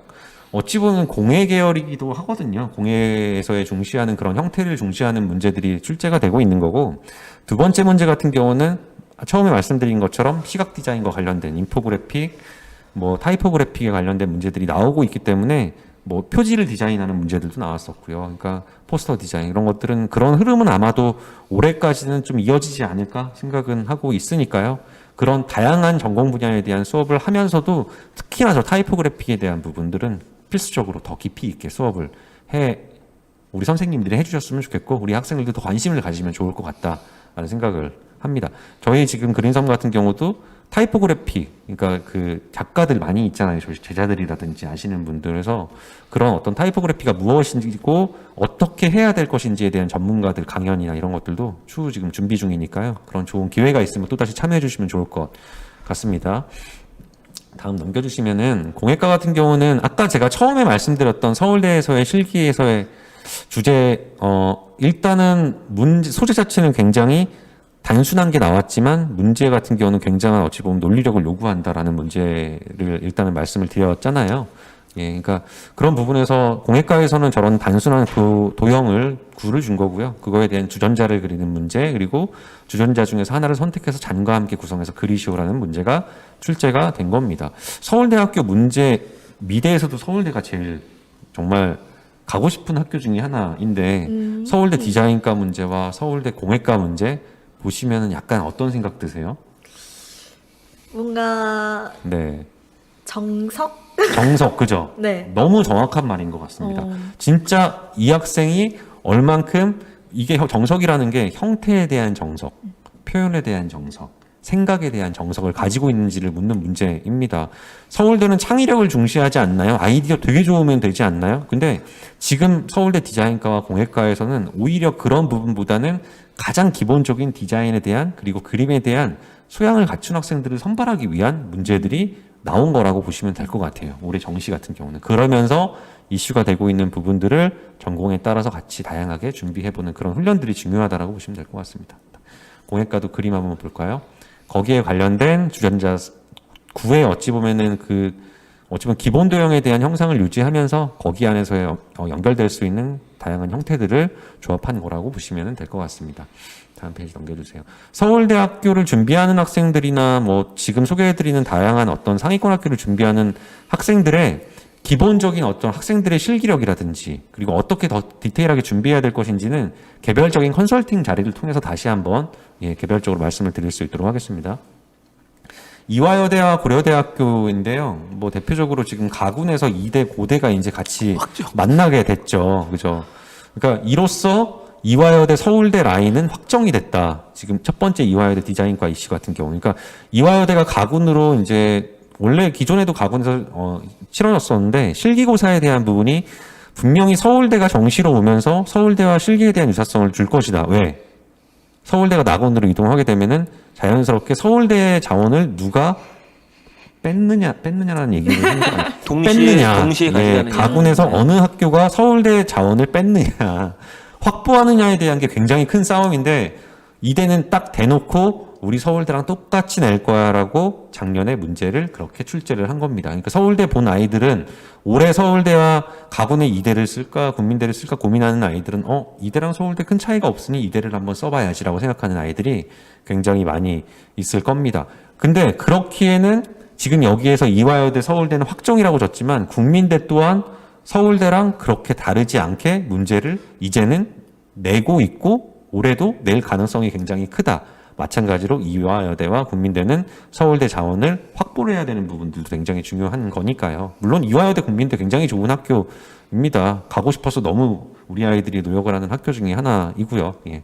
어찌 보면 공예 계열이기도 하거든요. 공예에서의 중시하는 그런 형태를 중시하는 문제들이 출제가 되고 있는 거고, 두 번째 문제 같은 경우는 처음에 말씀드린 것처럼 시각 디자인과 관련된 인포그래픽, 뭐 타이포그래픽에 관련된 문제들이 나오고 있기 때문에 뭐 표지를 디자인하는 문제들도 나왔었고요. 그러니까 포스터 디자인 이런 것들은 그런 흐름은 아마도 올해까지는 좀 이어지지 않을까 생각은 하고 있으니까요. 그런 다양한 전공 분야에 대한 수업을 하면서도 특히나 저 타이포그래픽에 대한 부분들은 필수적으로 더 깊이 있게 수업을 우리 선생님들이 해주셨으면 좋겠고 우리 학생들도 더 관심을 가지면 좋을 것 같다라는 생각을 합니다. 저희 지금 그린섬 같은 경우도 타이포그래픽, 그러니까 그 작가들 많이 있잖아요. 저희 제자들이라든지 아시는 분들에서 그런 어떤 타이포그래피가 무엇인지고 어떻게 해야 될 것인지에 대한 전문가들 강연이나 이런 것들도 추후 지금 준비 중이니까요. 그런 좋은 기회가 있으면 또다시 참여해 주시면 좋을 것 같습니다. 다음 넘겨주시면은 공예과 같은 경우는 아까 제가 처음에 말씀드렸던 서울대에서의 실기에서의 주제, 일단은 소재 자체는 굉장히 단순한 게 나왔지만 문제 같은 경우는 굉장한 어찌 보면 논리력을 요구한다라는 문제를 일단은 말씀을 드렸잖아요. 예, 그러니까 그런 부분에서 공예과에서는 저런 단순한 도형을 구를 준 거고요. 그거에 대한 주전자를 그리는 문제 그리고 주전자 중에서 하나를 선택해서 잔과 함께 구성해서 그리시오라는 문제가 출제가 된 겁니다. 서울대학교 문제 미대에서도 서울대가 제일 정말 가고 싶은 학교 중에 하나인데 서울대 디자인과 문제와 서울대 공예과 문제 보시면은 약간 어떤 생각 드세요? 뭔가 네. 정석? 그죠? 네. 너무 정확한 말인 것 같습니다. 진짜 이 학생이 얼만큼 이게 정석이라는 게 형태에 대한 정석, 표현에 대한 정석, 생각에 대한 정석을 가지고 있는지를 묻는 문제입니다. 서울대는 창의력을 중시하지 않나요? 아이디어 되게 좋으면 되지 않나요? 근데 지금 서울대 디자인과와 공예과에서는 오히려 그런 부분보다는 가장 기본적인 디자인에 대한 그리고 그림에 대한 소양을 갖춘 학생들을 선발하기 위한 문제들이 나온 거라고 보시면 될 것 같아요. 올해 정시 같은 경우는. 그러면서 이슈가 되고 있는 부분들을 전공에 따라서 같이 다양하게 준비해보는 그런 훈련들이 중요하다라고 보시면 될 것 같습니다. 공예과도 그림 한번 볼까요? 거기에 관련된 주전자 9회 어찌 보면 기본 도형에 대한 형상을 유지하면서 거기 안에서 연결될 수 있는 다양한 형태들을 조합한 거라고 보시면 될 것 같습니다. 다음 페이지 넘겨주세요. 서울대학교를 준비하는 학생들이나 뭐 지금 소개해드리는 다양한 어떤 상위권 학교를 준비하는 학생들의 기본적인 어떤 학생들의 실기력이라든지 그리고 어떻게 더 디테일하게 준비해야 될 것인지는 개별적인 컨설팅 자리를 통해서 다시 한번 개별적으로 말씀을 드릴 수 있도록 하겠습니다. 이화여대와 고려대학교인데요. 뭐 대표적으로 지금 가군에서 2대 고대가 이제 같이 만나게 됐죠. 그죠? 그러니까 이로써 이화여대 서울대 라인은 확정이 됐다. 지금 첫 번째 이화여대 디자인과 이슈 같은 경우. 그러니까 이화여대가 가군으로 이제 원래 기존에도 가군에서 치러졌었는데 실기고사에 대한 부분이 분명히 서울대가 정시로 오면서 서울대와 실기에 대한 유사성을 줄 것이다. 왜? 서울대가 낙원으로 이동하게 되면은 자연스럽게 서울대의 자원을 누가 뺐느냐라는 얘기를 하는 거 아니에요. 동시에 가져가느냐. 가군에서 어느 학교가 서울대 자원을 뺐느냐, 확보하느냐에 대한 게 굉장히 큰 싸움인데 이대는 딱 대놓고 우리 서울대랑 똑같이 낼 거야라고 작년에 문제를 그렇게 출제를 한 겁니다. 그러니까 서울대 본 아이들은 올해 서울대와 가군의 이대를 쓸까 국민대를 쓸까 고민하는 아이들은 이대랑 서울대 큰 차이가 없으니 이대를 한번 써봐야지라고 생각하는 아이들이 굉장히 많이 있을 겁니다. 근데 그렇기에는 지금 여기에서 이화여대 서울대는 확정이라고 졌지만 국민대 또한 서울대랑 그렇게 다르지 않게 문제를 이제는 내고 있고 올해도 낼 가능성이 굉장히 크다. 마찬가지로 이화여대와 국민대는 서울대 자원을 확보를 해야 되는 부분들도 굉장히 중요한 거니까요. 물론 이화여대 국민대 굉장히 좋은 학교입니다. 가고 싶어서 너무 우리 아이들이 노력을 하는 학교 중에 하나이고요. 예.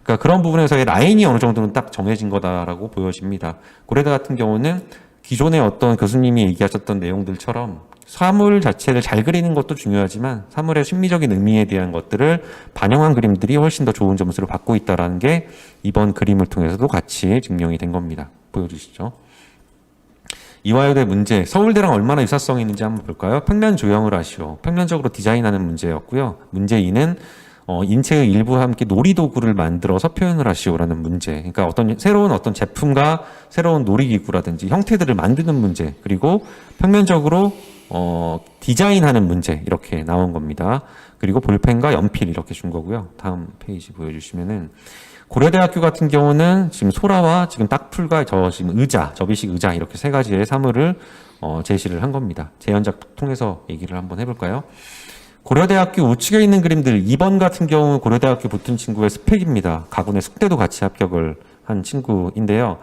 그러니까 그런 부분에서의 라인이 어느 정도는 딱 정해진 거다라고 보여집니다. 고려대 같은 경우는 기존의 어떤 교수님이 얘기하셨던 내용들처럼 사물 자체를 잘 그리는 것도 중요하지만 사물의 심리적인 의미에 대한 것들을 반영한 그림들이 훨씬 더 좋은 점수를 받고 있다는 게 이번 그림을 통해서도 같이 증명이 된 겁니다. 보여주시죠. 이화여대 문제, 서울대랑 얼마나 유사성이 있는지 한번 볼까요? 평면 조형을 하시오. 평면적으로 디자인하는 문제였고요. 문제 2는 인체의 일부와 함께 놀이도구를 만들어서 표현을 하시오라는 문제. 그러니까 새로운 어떤 제품과 새로운 놀이기구라든지 형태들을 만드는 문제. 그리고 평면적으로 디자인하는 문제 이렇게 나온 겁니다. 그리고 볼펜과 연필 이렇게 준 거고요. 다음 페이지 보여주시면은 고려대학교 같은 경우는 지금 소라와 지금 딱풀과 지금 의자, 접이식 의자 이렇게 세 가지의 사물을 제시를 한 겁니다. 재현작 통해서 얘기를 한번 해볼까요? 고려대학교 우측에 있는 그림들 2번 같은 경우 고려대학교 붙은 친구의 스펙입니다. 가군의 숙대도 같이 합격을 한 친구인데요.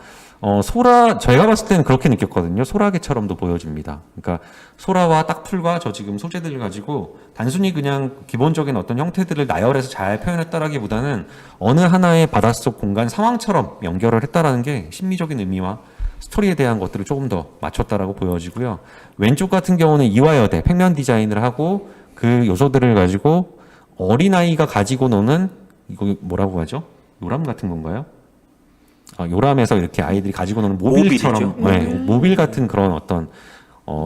제가 봤을 때는 그렇게 느꼈거든요. 소라게처럼도 보여집니다. 그러니까 소라와 딱풀과 저 지금 소재들을 가지고 단순히 그냥 기본적인 어떤 형태들을 나열해서 잘 표현했다라기보다는 어느 하나의 바닷속 공간 상황처럼 연결을 했다라는 게 심미적인 의미와 스토리에 대한 것들을 조금 더 맞췄다라고 보여지고요. 왼쪽 같은 경우는 이화여대 평면 디자인을 하고 그 요소들을 가지고 어린아이가 가지고 노는 이거 뭐라고 하죠? 요람 같은 건가요? 요람에서 이렇게 아이들이 가지고 노는 모빌처럼 모빌 같은 그런 어떤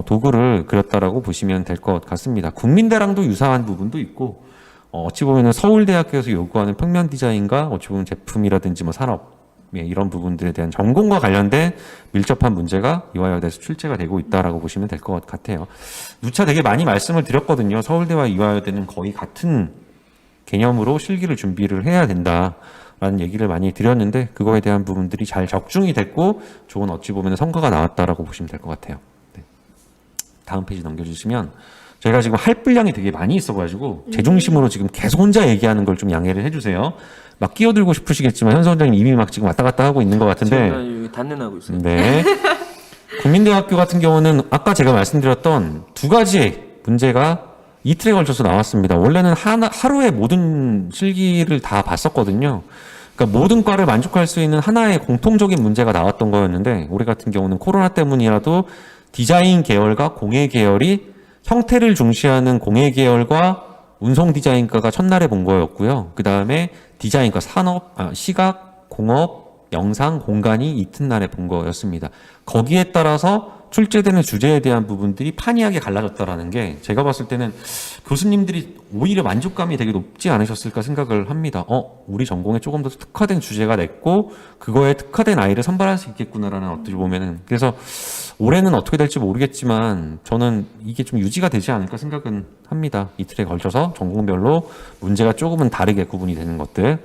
도구를 그렸다라고 보시면 될 것 같습니다. 국민대랑도 유사한 부분도 있고 어찌 보면은 서울대학교에서 요구하는 평면 디자인과 어찌 보면 제품이라든지 뭐 산업 이런 부분들에 대한 전공과 관련된 밀접한 문제가 이화여대에서 출제가 되고 있다라고 보시면 될 것 같아요. 누차 되게 많이 말씀을 드렸거든요. 서울대와 이화여대는 거의 같은 개념으로 실기를 준비를 해야 된다라는 얘기를 많이 드렸는데 그거에 대한 부분들이 잘 적중이 됐고 좋은 어찌 보면 성과가 나왔다라고 보시면 될 것 같아요. 네. 다음 페이지 넘겨주시면 저희가 지금 할 분량이 되게 많이 있어가지고 제 중심으로 지금 계속 혼자 얘기하는 걸 좀 양해를 해주세요. 막 끼어들고 싶으시겠지만 현수 원장님 이미 막 지금 왔다 갔다 하고 있는 것 같은데. 제가 단련하고 있어요. 네. 국민대학교 같은 경우는 아까 제가 말씀드렸던 두 가지 문제가 이틀에 걸쳐서 나왔습니다. 원래는 하루에 모든 실기를 다 봤었거든요. 그러니까 모든 과를 만족할 수 있는 하나의 공통적인 문제가 나왔던 거였는데 올해 같은 경우는 코로나 때문이라도 디자인 계열과 공예 계열이 형태를 중시하는 공예 계열과 운송 디자인과가 첫날에 본 거였고요. 그 다음에 디자인과 시각, 공업, 영상, 공간이 이튿날에 본 거였습니다. 거기에 따라서 출제되는 주제에 대한 부분들이 판이하게 갈라졌다라는 게 제가 봤을 때는 교수님들이 오히려 만족감이 되게 높지 않으셨을까 생각을 합니다. 우리 전공에 조금 더 특화된 주제가 냈고 그거에 특화된 아이를 선발할 수 있겠구나라는 어떻게 보면은 그래서 올해는 어떻게 될지 모르겠지만 저는 이게 좀 유지가 되지 않을까 생각은 합니다. 이틀에 걸쳐서 전공별로 문제가 조금은 다르게 구분이 되는 것들.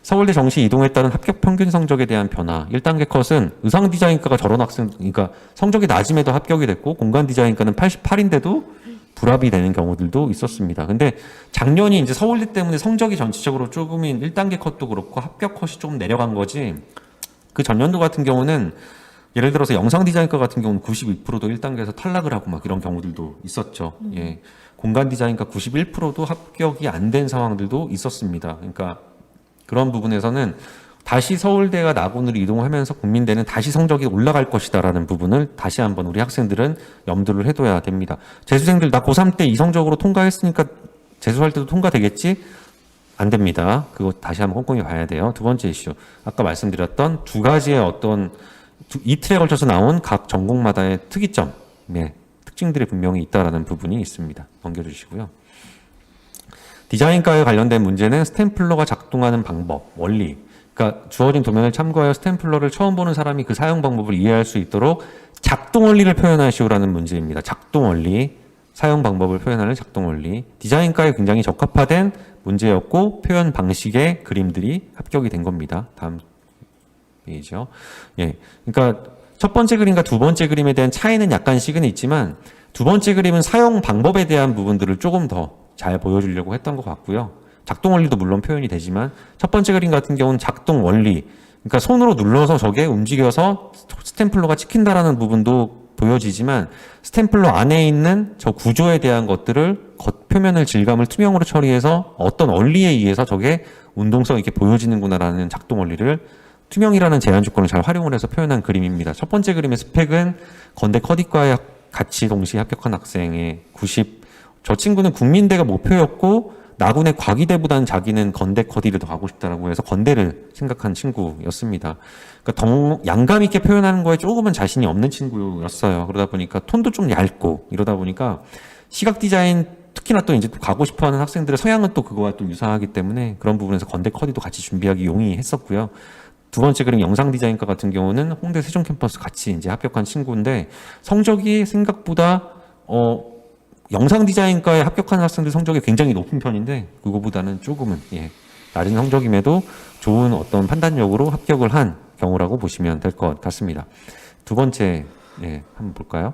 서울대 정시 이동에 따른 합격 평균 성적에 대한 변화. 1단계 컷은 의상 디자인과가 저런 학생, 그러니까 성적이 낮음에도 합격이 됐고 공간 디자인과는 88인데도 불합이 되는 경우들도 있었습니다. 근데 작년이 이제 서울대 때문에 성적이 전체적으로 조금인 1단계 컷도 그렇고 합격 컷이 좀 내려간 거지. 그 전년도 같은 경우는 예를 들어서 영상 디자인과 같은 경우는 92%도 1단계에서 탈락을 하고 막 이런 경우들도 있었죠. 예. 공간 디자인과 91%도 합격이 안 된 상황들도 있었습니다. 그러니까 그런 부분에서는 다시 서울대가 낙원으로 이동하면서 국민대는 다시 성적이 올라갈 것이다라는 부분을 다시 한번 우리 학생들은 염두를 해둬야 됩니다. 재수생들 나 고3 때 이성적으로 통과했으니까 재수할 때도 통과되겠지? 안 됩니다. 그거 다시 한번 꼼꼼히 봐야 돼요. 두 번째 이슈. 아까 말씀드렸던 두 가지의 어떤 이틀에 걸쳐서 나온 각 전공마다의 특이점, 네, 특징들이 분명히 있다라는 부분이 있습니다. 넘겨주시고요. 디자인과에 관련된 문제는 스탬플러가 작동하는 방법, 원리. 그러니까 주어진 도면을 참고하여 스탬플러를 처음 보는 사람이 그 사용 방법을 이해할 수 있도록 작동 원리를 표현하시오라는 문제입니다. 작동 원리, 사용 방법을 표현하는 작동 원리. 디자인과에 굉장히 적합화된 문제였고 표현 방식의 그림들이 합격이 된 겁니다. 다음 페이지죠. 예, 그러니까 첫 번째 그림과 두 번째 그림에 대한 차이는 약간씩은 있지만 두 번째 그림은 사용 방법에 대한 부분들을 조금 더 잘 보여주려고 했던 것 같고요. 작동 원리도 물론 표현이 되지만 첫 번째 그림 같은 경우는 작동 원리, 그러니까 손으로 눌러서 저게 움직여서 스탬플러가 찍힌다라는 부분도 보여지지만 스탬플러 안에 있는 저 구조에 대한 것들을 겉표면을 질감을 투명으로 처리해서 어떤 원리에 의해서 저게 운동성 있게 보여지는구나라는 작동 원리를 투명이라는 제한 조건을 잘 활용을 해서 표현한 그림입니다. 첫 번째 그림의 스펙은 건대 커디과에 같이 동시에 합격한 학생의 90, 저 친구는 국민대가 목표였고 나군의 과기대보다는 자기는 건대 커디를 더 가고 싶다라고 해서 건대를 생각한 친구였습니다. 그러니까 더 양감 있게 표현하는 거에 조금은 자신이 없는 친구였어요. 그러다 보니까 톤도 좀 얇고 이러다 보니까 시각 디자인 특히나 또 이제 또 가고 싶어하는 학생들의 성향은 또 그거와 또 유사하기 때문에 그런 부분에서 건대 커디도 같이 준비하기 용이했었고요. 두 번째 그림 영상 디자인과 같은 경우는 홍대 세종 캠퍼스 같이 이제 합격한 친구인데 성적이 생각보다 영상 디자인과에 합격한 학생들 성적이 굉장히 높은 편인데 그거보다는 조금은 낮은 성적임에도 좋은 어떤 판단력으로 합격을 한 경우라고 보시면 될 것 같습니다. 두 번째 한번 볼까요?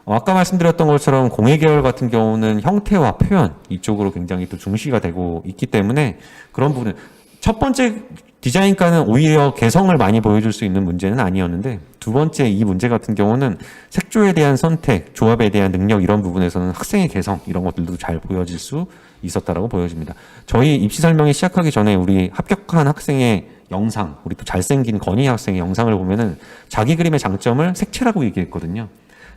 아까 말씀드렸던 것처럼 공예 계열 같은 경우는 형태와 표현 이쪽으로 굉장히 또 중시가 되고 있기 때문에 그런 부분은 첫 번째 디자인과는 오히려 개성을 많이 보여줄 수 있는 문제는 아니었는데 두 번째 이 문제 같은 경우는 색조에 대한 선택, 조합에 대한 능력 이런 부분에서는 학생의 개성 이런 것들도 잘 보여질 수 있었다라고 보여집니다. 저희 입시 설명이 시작하기 전에 우리 합격한 학생의 영상, 우리 또 잘생긴 건희 학생의 영상을 보면은 자기 그림의 장점을 색채라고 얘기했거든요.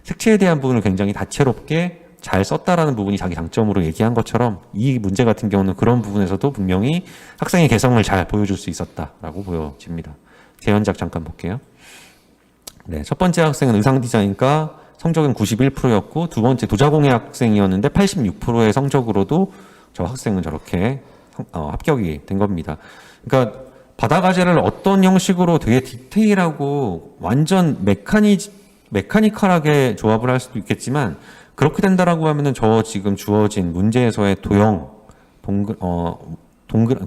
색채에 대한 부분을 굉장히 다채롭게 잘 썼다라는 부분이 자기 장점으로 얘기한 것처럼 이 문제 같은 경우는 그런 부분에서도 분명히 학생의 개성을 잘 보여줄 수 있었다라고 보여집니다. 재현작 잠깐 볼게요. 네, 첫 번째 학생은 의상 디자인과 성적은 91%였고 두 번째 도자공예 학생이었는데 86%의 성적으로도 저 학생은 저렇게 합격이 된 겁니다. 그러니까 바다가제를 어떤 형식으로 되게 디테일하고 완전 메카니컬하게 조합을 할 수도 있겠지만 그렇게 된다라고 하면은 저 지금 주어진 문제에서의 도형,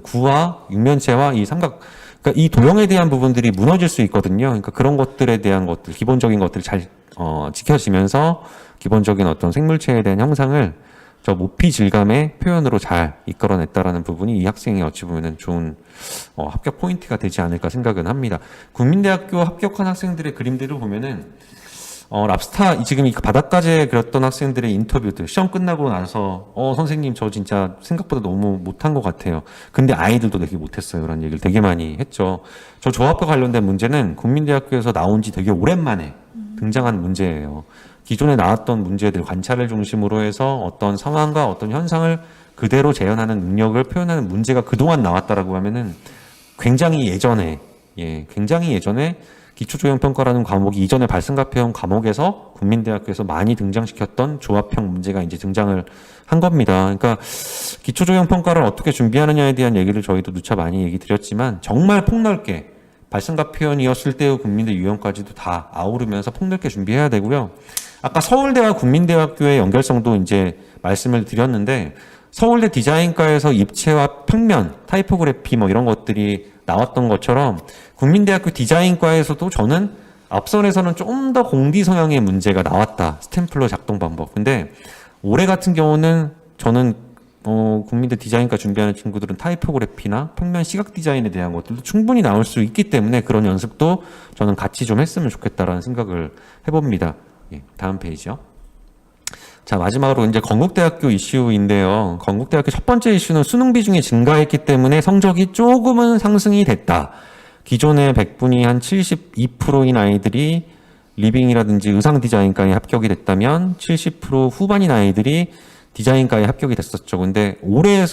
구와 육면체와 이 삼각, 그러니까 이 도형에 대한 부분들이 무너질 수 있거든요. 그러니까 그런 것들에 대한 것들, 기본적인 것들이 잘 지켜지면서 기본적인 어떤 생물체에 대한 형상을 저 모피 질감의 표현으로 잘 이끌어냈다라는 부분이 이 학생이 어찌 보면은 좋은 합격 포인트가 되지 않을까 생각은 합니다. 국민대학교 합격한 학생들의 그림들을 보면은 랍스타 지금 이 바닷가제 그렸던 학생들의 인터뷰들 시험 끝나고 나서 선생님 저 진짜 생각보다 너무 못한 것 같아요. 근데 아이들도 되게 못했어요. 라는 얘기를 되게 많이 했죠. 저 조합과 관련된 문제는 국민대학교에서 나온 지 되게 오랜만에 등장한 문제예요. 기존에 나왔던 문제들 관찰을 중심으로 해서 어떤 상황과 어떤 현상을 그대로 재현하는 능력을 표현하는 문제가 그동안 나왔다라고 하면은 굉장히 예전에 기초조형평가라는 과목이 이전에 발생가평 과목에서 국민대학교에서 많이 등장시켰던 조합형 문제가 이제 등장을 한 겁니다. 그러니까 기초조형평가를 어떻게 준비하느냐에 대한 얘기를 저희도 누차 많이 얘기 드렸지만 정말 폭넓게 발생가 표현이었을 때의 국민대 유형까지도 다 아우르면서 폭넓게 준비해야 되고요. 아까 서울대와 국민대학교의 연결성도 이제 말씀을 드렸는데 서울대 디자인과에서 입체와 평면, 타이포그래피 뭐 이런 것들이 나왔던 것처럼 국민대학교 디자인과에서도 저는 앞선에서는 좀 더 공디 성향의 문제가 나왔다. 스탬플러 작동 방법. 근데 올해 같은 경우는 저는 국민대 디자인과 준비하는 친구들은 타이포그래피나 평면 시각 디자인에 대한 것들도 충분히 나올 수 있기 때문에 그런 연습도 저는 같이 좀 했으면 좋겠다라는 생각을 해봅니다. 예, 다음 페이지요. 자, 마지막으로 이제 건국대학교 이슈인데요. 건국대학교 첫 번째 이슈는 수능 비중이 증가했기 때문에 성적이 조금은 상승이 됐다. 기존의 100분이 한 72%인 아이들이 리빙이라든지 의상 디자인과에 합격이 됐다면 70% 후반인 아이들이 디자인과에 합격이 됐었죠. 근데 올해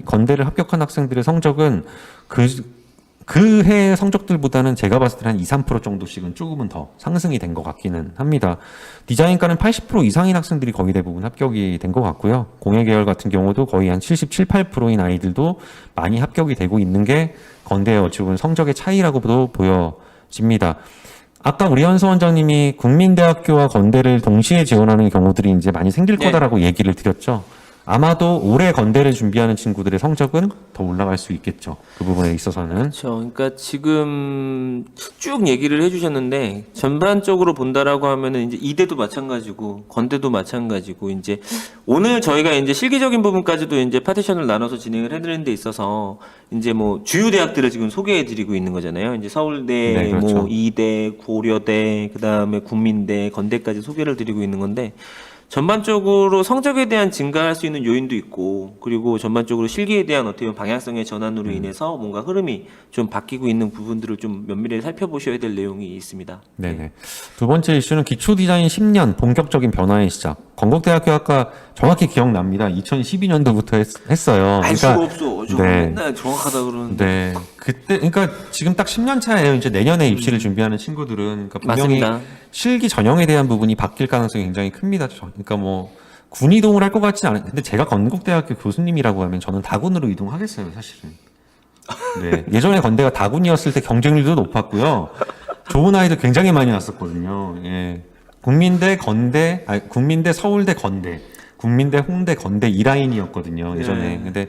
건대를 합격한 학생들의 성적은 그 해 성적들보다는 제가 봤을 때는 한 2, 3% 정도씩은 조금은 더 상승이 된 것 같기는 합니다. 디자인과는 80% 이상인 학생들이 거의 대부분 합격이 된 것 같고요. 공예계열 같은 경우도 거의 한 77, 8%인 아이들도 많이 합격이 되고 있는 게 건대의 어찌 보면 성적의 차이라고도 보여집니다. 아까 우리 현수 원장님이 국민대학교와 건대를 동시에 지원하는 경우들이 이제 많이 생길 거다라고 얘기를 드렸죠. 아마도 올해 건대를 준비하는 친구들의 성적은 더 올라갈 수 있겠죠. 그 부분에 있어서는. 그렇죠. 그러니까 지금 쭉 얘기를 해주셨는데 전반적으로 본다라고 하면은 이제 이대도 마찬가지고 건대도 마찬가지고 이제 오늘 저희가 이제 실기적인 부분까지도 이제 파티션을 나눠서 진행을 해드리는 데 있어서 이제 뭐 주요 대학들을 지금 소개해드리고 있는 거잖아요. 이제 서울대, 네, 그렇죠. 뭐 이대, 고려대, 그 다음에 국민대, 건대까지 소개를 드리고 있는 건데. 전반적으로 성적에 대한 증가할 수 있는 요인도 있고 그리고 전반적으로 실기에 대한 어떻게 보면 방향성의 전환으로 인해서 뭔가 흐름이 좀 바뀌고 있는 부분들을 좀 면밀히 살펴보셔야 될 내용이 있습니다. 네네. 두 번째 이슈는 기초 디자인 10년 본격적인 변화의 시작. 건국대학교 아까 정확히 기억납니다. 2012년도부터 했어요. 알 수가 없어. 저 네. 맨날 정확하다 그러는데. 네. 그때, 그러니까 지금 딱 10년 차예요. 이제 내년에 입시를 준비하는 친구들은. 그러니까 분명히 맞습니다. 실기 전형에 대한 부분이 바뀔 가능성이 굉장히 큽니다. 그러니까 뭐, 군 이동을 할 것 같지는 않아요. 근데 제가 건국대학교 교수님이라고 하면 저는 다군으로 이동하겠어요, 사실은. 네. 예전에 건대가 다군이었을 때 경쟁률도 높았고요. 좋은 아이들 굉장히 많이 왔었거든요. 예. 국민대, 건대, 국민대, 서울대, 건대. 국민대, 홍대, 건대 이 라인이었거든요, 예전에. 네. 근데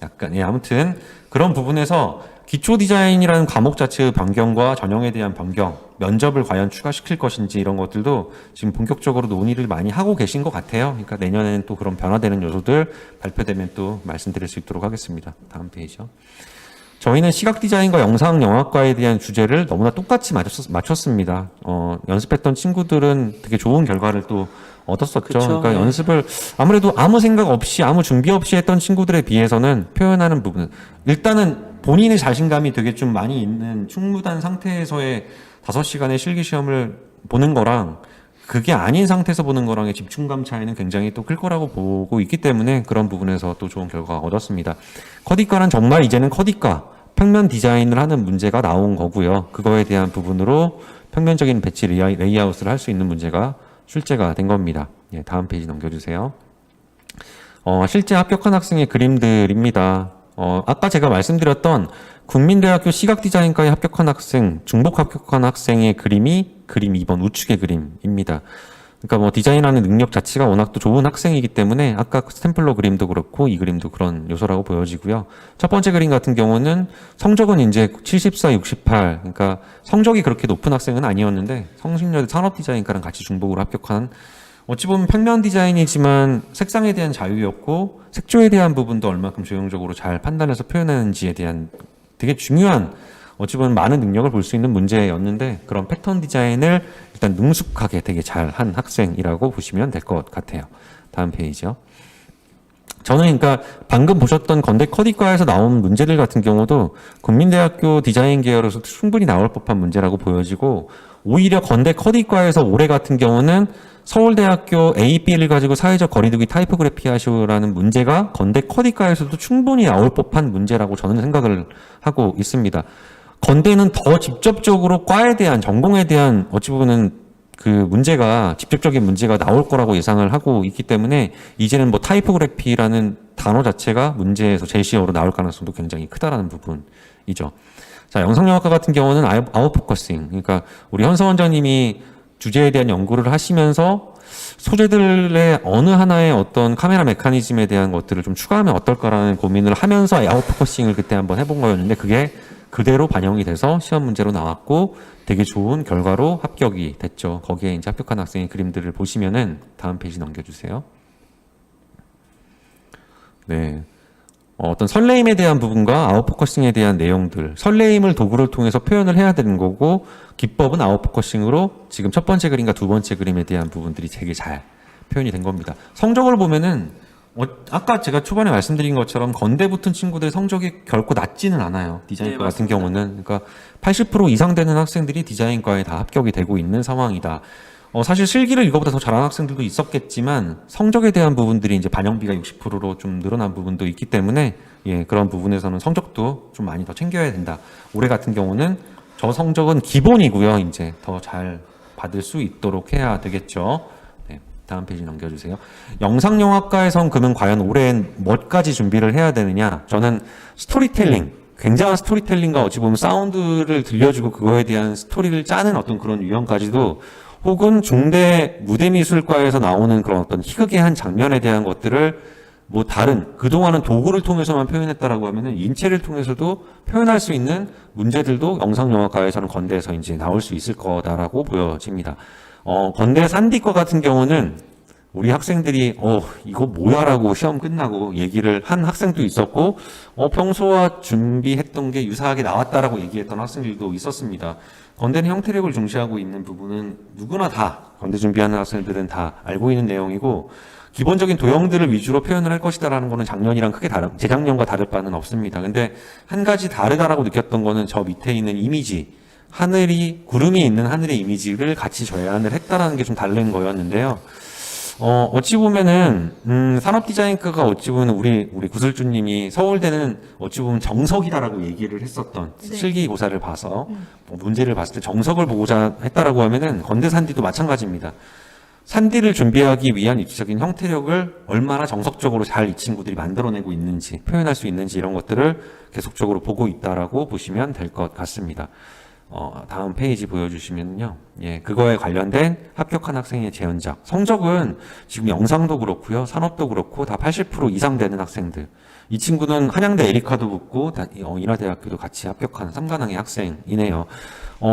약간, 예, 아무튼 그런 부분에서 기초 디자인이라는 과목 자체의 변경과 전형에 대한 변경, 면접을 과연 추가시킬 것인지 이런 것들도 지금 본격적으로 논의를 많이 하고 계신 것 같아요. 그러니까 내년에는 또 그런 변화되는 요소들 발표되면 또 말씀드릴 수 있도록 하겠습니다. 다음 페이지요. 저희는 시각 디자인과 영상 영화과에 대한 주제를 너무나 똑같이 맞췄습니다. 연습했던 친구들은 되게 좋은 결과를 또 얻었었죠. 그쵸, 그러니까 네. 연습을 아무래도 아무 생각 없이 아무 준비 없이 했던 친구들에 비해서는 표현하는 부분 일단은 본인의 자신감이 되게 좀 많이 있는 충분한 상태에서의 5시간의 실기 시험을 보는 거랑 그게 아닌 상태에서 보는 거랑의 집중감 차이는 굉장히 또 클 거라고 보고 있기 때문에 그런 부분에서 또 좋은 결과가 얻었습니다. 커디과는 정말 이제는 커디과 평면 디자인을 하는 문제가 나온 거고요. 그거에 대한 부분으로 평면적인 배치 레이아웃을 할 수 있는 문제가 출제가 된 겁니다. 예, 다음 페이지 넘겨주세요. 실제 합격한 학생의 그림들입니다. 아까 제가 말씀드렸던 국민대학교 시각디자인과에 합격한 학생, 중복 합격한 학생의 그림이 그림 2번 우측의 그림입니다. 그러니까 뭐 디자인하는 능력 자체가 워낙 또 좋은 학생이기 때문에 아까 스탬플러 그림도 그렇고 이 그림도 그런 요소라고 보여지고요. 첫 번째 그림 같은 경우는 성적은 이제 74, 68. 그러니까 성적이 그렇게 높은 학생은 아니었는데 성신여대 산업디자인과랑 같이 중복으로 합격한 어찌 보면 평면 디자인이지만 색상에 대한 자유였고 색조에 대한 부분도 얼마큼 조형적으로 잘 판단해서 표현하는지에 대한 되게 중요한 어찌 보면 많은 능력을 볼 수 있는 문제였는데 그런 패턴 디자인을 일단 능숙하게 되게 잘한 학생이라고 보시면 될 것 같아요. 다음 페이지요. 저는 그러니까 방금 보셨던 건대 커디과에서 나온 문제들 같은 경우도 국민대학교 디자인 계열에서 충분히 나올 법한 문제라고 보여지고 오히려 건대 커디과에서 올해 같은 경우는 서울대학교 AB를 가지고 사회적 거리두기 타이포그래피 하시오라는 문제가 건대 커디과에서도 충분히 나올 법한 문제라고 저는 생각을 하고 있습니다. 건대는 더 직접적으로 과에 대한 전공에 대한 어찌 보면은 그 문제가 직접적인 문제가 나올 거라고 예상을 하고 있기 때문에 이제는 뭐 타이포그래피라는 단어 자체가 문제에서 제시어로 나올 가능성도 굉장히 크다라는 부분이죠. 자, 영상영화과 같은 경우는 아웃포커싱. 그러니까 우리 현서 원장님이 주제에 대한 연구를 하시면서 소재들의 어느 하나의 어떤 카메라 메커니즘에 대한 것들을 좀 추가하면 어떨까라는 고민을 하면서 아웃포커싱을 그때 한번 해본 거였는데 그게 그대로 반영이 돼서 시험 문제로 나왔고 되게 좋은 결과로 합격이 됐죠. 거기에 이제 합격한 학생의 그림들을 보시면은 다음 페이지 넘겨주세요. 네. 어떤 설레임에 대한 부분과 아웃포커싱에 대한 내용들, 설레임을 도구를 통해서 표현을 해야 되는 거고 기법은 아웃포커싱으로 지금 첫 번째 그림과 두 번째 그림에 대한 부분들이 되게 잘 표현이 된 겁니다. 성적을 보면은 아까 제가 초반에 말씀드린 것처럼 건대 붙은 친구들의 성적이 결코 낮지는 않아요. 디자인과 같은 경우는. 그러니까 80% 이상 되는 학생들이 디자인과에 다 합격이 되고 있는 상황이다. 사실 실기를 이거보다 더 잘하는 학생들도 있었겠지만 성적에 대한 부분들이 이제 반영비가 60%로 좀 늘어난 부분도 있기 때문에 예, 그런 부분에서는 성적도 좀 많이 더 챙겨야 된다. 올해 같은 경우는 저 성적은 기본이고요. 이제 더 잘 받을 수 있도록 해야 되겠죠. 네, 다음 페이지 넘겨주세요. 영상영화과에선 그러면 과연 올해엔 뭐까지 준비를 해야 되느냐? 저는 스토리텔링, 굉장한 스토리텔링과 어찌 보면 사운드를 들려주고 그거에 대한 스토리를 짜는 어떤 그런 유형까지도 혹은 중대 무대미술과에서 나오는 그런 어떤 희극의 한 장면에 대한 것들을 뭐 다른 그동안은 도구를 통해서만 표현했다라고 하면은 인체를 통해서도 표현할 수 있는 문제들도 영상영화과에서는 건대에서 이제 나올 수 있을 거다라고 보여집니다. 건대 산디과 같은 경우는 우리 학생들이 이거 뭐야라고 시험 끝나고 얘기를 한 학생도 있었고 평소와 준비했던 게 유사하게 나왔다라고 얘기했던 학생들도 있었습니다. 건대는 형태력을 중시하고 있는 부분은 누구나 다 건대 준비하는 학생들은 다 알고 있는 내용이고 기본적인 도형들을 위주로 표현을 할 것이다라는 거는 작년이랑 크게 재작년과 다를 바는 없습니다. 근데 한 가지 다르다라고 느꼈던 거는 저 밑에 있는 이미지, 구름이 있는 하늘의 이미지를 같이 제안을 했다라는 게 좀 다른 거였는데요. 어찌 보면은, 산업 디자인과가 어찌 보면 우리 구슬주님이 서울대는 어찌 보면 정석이다라고 얘기를 했었던 네. 실기고사를 봐서 문제를 봤을 때 정석을 보고자 했다라고 하면은 건대 산디도 마찬가지입니다. 산디를 준비하기 위한 입시적인 형태력을 얼마나 정석적으로 잘 이 친구들이 만들어내고 있는지, 표현할 수 있는지 이런 것들을 계속적으로 보고 있다라고 보시면 될 것 같습니다. 다음 페이지 보여주시면요. 예, 그거에 관련된 합격한 학생의 재현작. 성적은 지금 영상도 그렇고요. 산업도 그렇고 다 80% 이상 되는 학생들. 이 친구는 한양대 에리카도 붙고 인하대학교도 같이 합격한 3관왕의 학생이네요.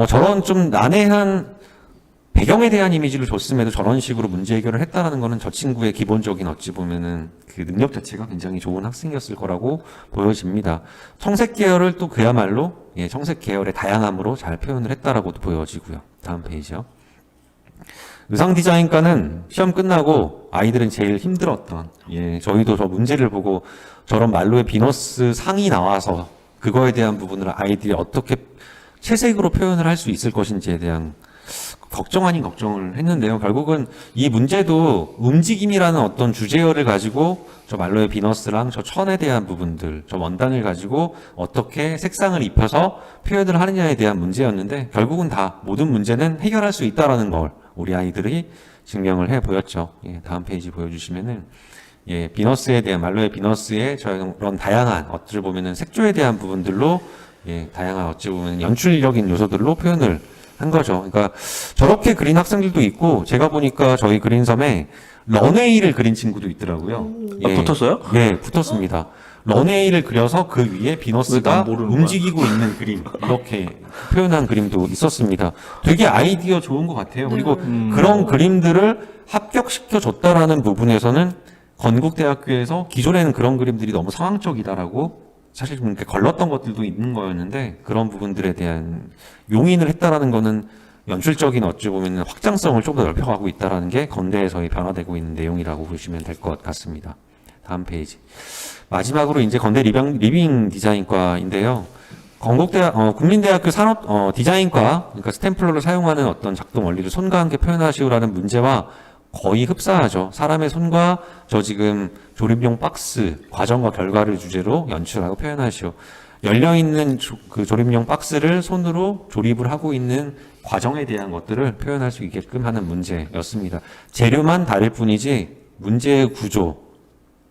저런 좀 난해한 배경에 대한 이미지를 줬음에도 저런 식으로 문제 해결을 했다라는 거는 저 친구의 기본적인 어찌 보면은 그 능력 자체가 굉장히 좋은 학생이었을 거라고 보여집니다. 청색 계열을 또 그야말로 청색 계열의 다양함으로 잘 표현을 했다라고도 보여지고요. 다음 페이지요. 의상 디자인과는 시험 끝나고 아이들은 제일 힘들었던 저희도 저 문제를 보고 저런 말로의 비너스 상이 나와서 그거에 대한 부분을 아이들이 어떻게 채색으로 표현을 할 수 있을 것인지에 대한 걱정 아닌 걱정을 했는데요. 결국은 이 문제도 움직임이라는 어떤 주제어를 가지고 저 말로의 비너스랑 저 천에 대한 부분들, 저 원단을 가지고 어떻게 색상을 입혀서 표현을 하느냐에 대한 문제였는데 결국은 다 모든 문제는 해결할 수 있다라는 걸 우리 아이들이 증명을 해 보였죠. 다음 페이지 보여주시면은 비너스에 대한 말로의 비너스의 저런 다양한 어찌 보면은 색조에 대한 부분들로 다양한 어찌 보면 연출적인 요소들로 표현을 한 거죠. 그러니까 저렇게 그린 학생들도 있고 제가 보니까 저희 그린섬에 런웨이를 그린 친구도 있더라고요. 붙었어요? 예, 붙었습니다. 런웨이를 그려서 그 위에 비너스가 움직이고 있는 그림 이렇게 표현한 그림도 있었습니다. 되게 아이디어 좋은 것 같아요. 그리고 그런 그림들을 합격시켜 줬다라는 부분에서는 건국대학교에서 기존에는 그런 그림들이 너무 상황적이다라고 사실 좀 이렇게 걸렀던 것들도 있는 거였는데 그런 부분들에 대한 용인을 했다라는 거는 연출적인 어찌 보면 확장성을 좀 더 넓혀가고 있다라는 게 건대에서의 변화되고 있는 내용이라고 보시면 될 것 같습니다. 다음 페이지. 마지막으로 이제 건대 리빙 디자인과인데요. 국민대학교 산업 디자인과 그러니까 스탬플러를 사용하는 어떤 작동 원리를 손과 함께 표현하시오라는 문제와 거의 흡사하죠. 사람의 손과 저 지금 조립용 박스, 과정과 결과를 주제로 연출하고 표현하시오. 열려있는 그 조립용 박스를 손으로 조립을 하고 있는 과정에 대한 것들을 표현할 수 있게끔 하는 문제였습니다. 재료만 다를 뿐이지 문제의 구조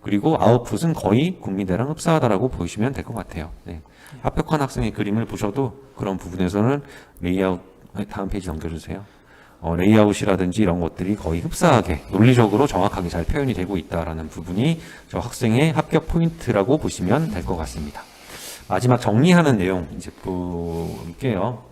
그리고 아웃풋은 거의 국민대랑 흡사하다라고 보시면 될 것 같아요. 네. 합격한 학생의 그림을 보셔도 그런 부분에서는 레이아웃, 다음 페이지 넘겨주세요. 레이아웃이라든지 이런 것들이 거의 흡사하게 논리적으로 정확하게 잘 표현이 되고 있다라는 부분이 저 학생의 합격 포인트라고 보시면 될 것 같습니다. 마지막 정리하는 내용 이제 볼게요.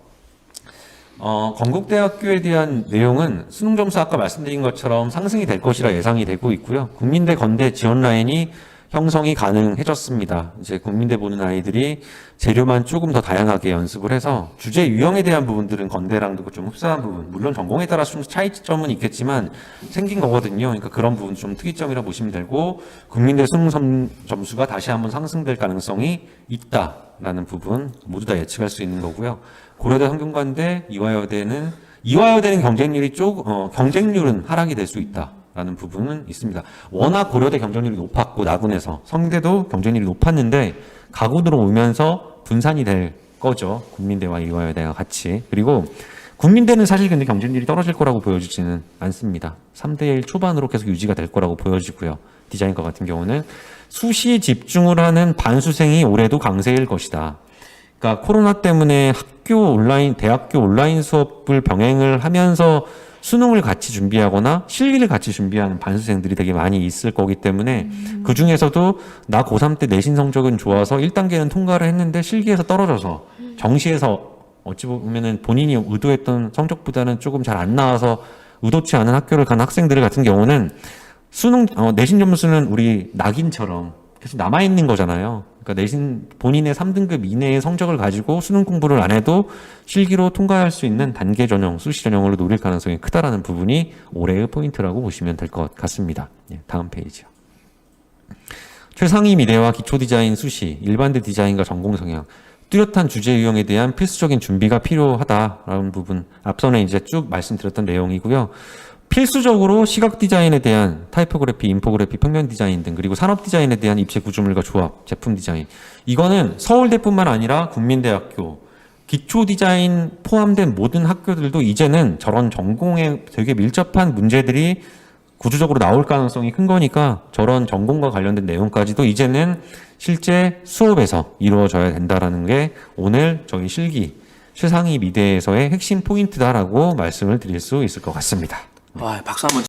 건국대학교에 대한 내용은 수능 점수 아까 말씀드린 것처럼 상승이 될 것이라 예상이 되고 있고요. 국민대 건대 지원 라인이 형성이 가능해졌습니다. 이제 국민대 보는 아이들이 재료만 조금 더 다양하게 연습을 해서 주제 유형에 대한 부분들은 건대랑도 좀 흡사한 부분, 물론 전공에 따라 좀 차이점은 있겠지만 생긴 거거든요. 그러니까 그런 부분 좀 특이점이라 보시면 되고 국민대 수능 점수가 다시 한번 상승될 가능성이 있다라는 부분 모두 다 예측할 수 있는 거고요. 고려대 성균관대 이화여대는 경쟁률은 하락이 될 수 있다. 라는 부분은 있습니다. 워낙 고려대 경쟁률이 높았고 나군에서 성대도 경쟁률이 높았는데 가군으로 오면서 분산이 될 거죠. 국민대와 이화여대가 같이. 그리고 국민대는 사실 근데 경쟁률이 떨어질 거라고 보여지지는 않습니다. 3대1 초반으로 계속 유지가 될 거라고 보여지고요. 디자인과 같은 경우는 수시에 집중을 하는 반수생이 올해도 강세일 것이다. 그러니까 코로나 때문에 대학교 온라인 수업을 병행을 하면서 수능을 같이 준비하거나 실기를 같이 준비하는 반수생들이 되게 많이 있을 거기 때문에 그 중에서도 나 고3 때 내신 성적은 좋아서 1단계는 통과를 했는데 실기에서 떨어져서 정시에서 어찌 보면은 본인이 의도했던 성적보다는 조금 잘 안 나와서 의도치 않은 학교를 간 학생들 같은 경우는 내신 점수는 우리 낙인처럼 계속 남아있는 거잖아요. 그러니까 내신 본인의 3등급 이내의 성적을 가지고 수능 공부를 안 해도 실기로 통과할 수 있는 단계 전형, 수시 전형으로 노릴 가능성이 크다라는 부분이 올해의 포인트라고 보시면 될 것 같습니다. 다음 페이지요. 최상위 미대와 기초 디자인 수시, 일반대 디자인과 전공 성향, 뚜렷한 주제 유형에 대한 필수적인 준비가 필요하다라는 부분, 앞선에 이제 쭉 말씀드렸던 내용이고요. 필수적으로 시각 디자인에 대한 타이포그래피, 인포그래피, 평면 디자인 등 그리고 산업 디자인에 대한 입체 구조물과 조합, 제품 디자인. 이거는 서울대뿐만 아니라 국민대학교, 기초 디자인 포함된 모든 학교들도 이제는 저런 전공에 되게 밀접한 문제들이 구조적으로 나올 가능성이 큰 거니까 저런 전공과 관련된 내용까지도 이제는 실제 수업에서 이루어져야 된다라는 게 오늘 저희 실기 최상위 미대에서의 핵심 포인트다라고 말씀을 드릴 수 있을 것 같습니다. 와, 박수 한번